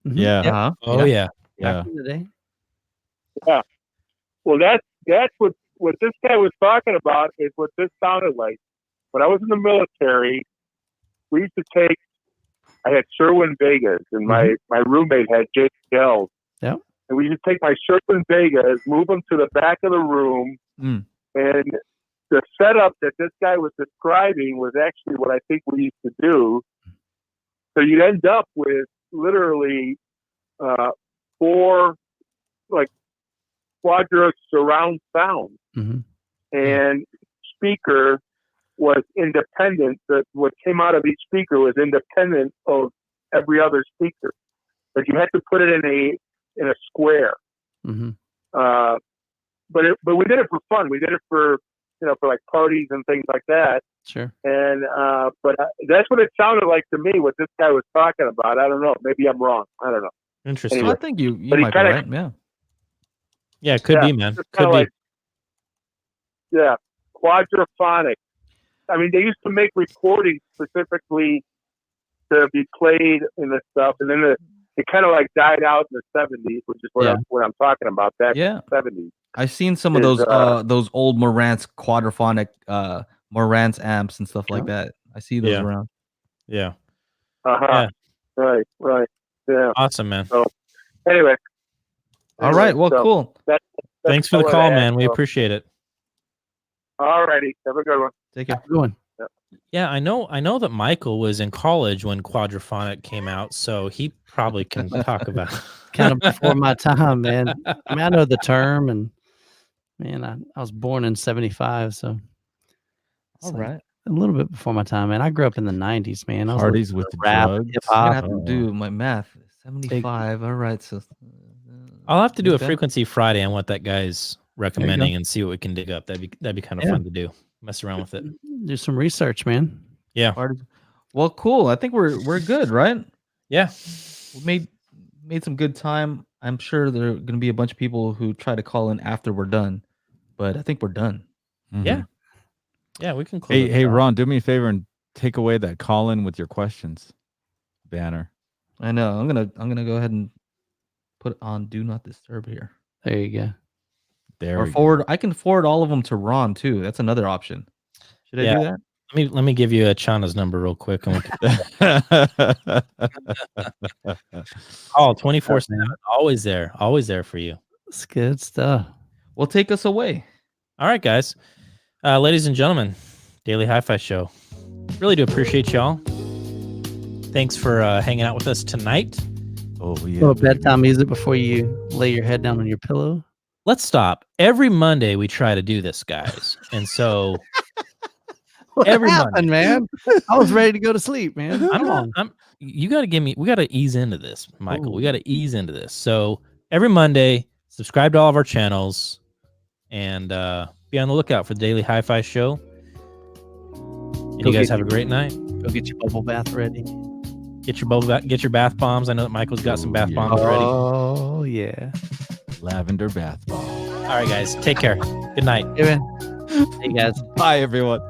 Speaker 3: Yeah.
Speaker 1: Uh-huh.
Speaker 4: Oh yeah.
Speaker 3: Yeah.
Speaker 2: Back in the day.
Speaker 6: Well, that's what this guy was talking about is what this sounded like. When I was in the military, we used to take. I had Sherwin Vegas, and my roommate had JBLs.
Speaker 2: Yep.
Speaker 6: And we used to take my Sherwin Vegas, move them to the back of the room, and the setup that this guy was describing was actually what I think we used to do. So you'd end up with literally 4 like quadra surround sound, and speaker was independent. What came out of each speaker was independent of every other speaker, but you had to put it in a square. But we did it for fun. We did it for for like parties and things like that.
Speaker 2: Sure.
Speaker 6: And but that's what it sounded like to me. What this guy was talking about. I don't know. Maybe I'm wrong. I don't know.
Speaker 4: Interesting.
Speaker 6: Anyway.
Speaker 1: I think you
Speaker 6: But he
Speaker 1: might be
Speaker 6: kinda-
Speaker 1: right. Yeah.
Speaker 4: Yeah, it could be, man.
Speaker 6: It's
Speaker 4: Could
Speaker 6: kinda
Speaker 4: be.
Speaker 6: like, yeah, quadraphonic. I mean, they used to make recordings specifically to be played in the stuff, and then it kind of like died out in the 70s, which is what I'm talking about. Back in the 70s.
Speaker 1: I've seen some of those old Marantz quadraphonic Marantz amps and stuff like that. I see those around.
Speaker 4: Yeah.
Speaker 6: Yeah. Right. Yeah.
Speaker 4: Awesome, man.
Speaker 6: So anyway.
Speaker 1: All right. Well, cool.
Speaker 4: Thanks for the call, man. We appreciate it.
Speaker 6: All righty. Have a good one.
Speaker 1: Take care.
Speaker 2: Good one.
Speaker 4: Yeah, I know that Michael was in college when quadraphonic came out, so he probably can talk about
Speaker 2: kind of before my time, man. I mean, I know the term, and man, I was born in 75, so
Speaker 1: all right.
Speaker 2: A little bit before my time, man. I grew up in the 90s, man. I was
Speaker 3: Parties with
Speaker 2: rap,
Speaker 3: drugs.
Speaker 2: hip
Speaker 1: I
Speaker 2: hop.
Speaker 1: have to do my math. 75. All right. So
Speaker 4: I'll have to do a Frequency Friday on what that guy's recommending and see what we can dig up. That'd be kind of fun to do. Mess around with it.
Speaker 2: Do some research, man.
Speaker 4: Yeah.
Speaker 1: Well, cool. I think we're good, right?
Speaker 4: Yeah.
Speaker 1: We made some good time. I'm sure there are going to be a bunch of people who try to call in after we're done, but I think we're done.
Speaker 3: Mm-hmm.
Speaker 4: Yeah. Yeah, we can close.
Speaker 3: Hey, Ron, do me a favor and take away that call in with your questions banner.
Speaker 1: I know. I'm gonna go ahead and put on Do Not Disturb here.
Speaker 2: There you go.
Speaker 1: I can forward all of them to Ron too. That's another option. Should I do that?
Speaker 4: Let me give you Chana's number real quick. And we can... Oh, 24/7. Always there for you.
Speaker 2: It's good stuff.
Speaker 1: Well, take us away.
Speaker 4: All right, guys. Ladies and gentlemen, Daily Hi-Fi Show. Really do appreciate y'all. Thanks for hanging out with us tonight.
Speaker 3: Oh, yeah.
Speaker 2: A little bedtime music before you lay your head down on your pillow.
Speaker 4: Let's stop. Every Monday we try to do this, guys. And so
Speaker 2: what
Speaker 4: every
Speaker 2: happened,
Speaker 4: Monday,
Speaker 2: man? I was ready to go to sleep, man.
Speaker 4: You got to we got to ease into this, Michael. We got to ease into this. So every Monday, subscribe to all of our channels and be on the lookout for the Daily Hi-Fi Show. And you guys have a great night.
Speaker 2: Go get your bubble bath ready.
Speaker 4: Get your bath bombs. I know that Michael's got some bath bombs ready.
Speaker 2: Oh, yeah.
Speaker 3: Lavender bath bomb.
Speaker 4: All right, guys. Take care. Good night.
Speaker 2: Hey, man. Hey, guys.
Speaker 3: Bye, everyone.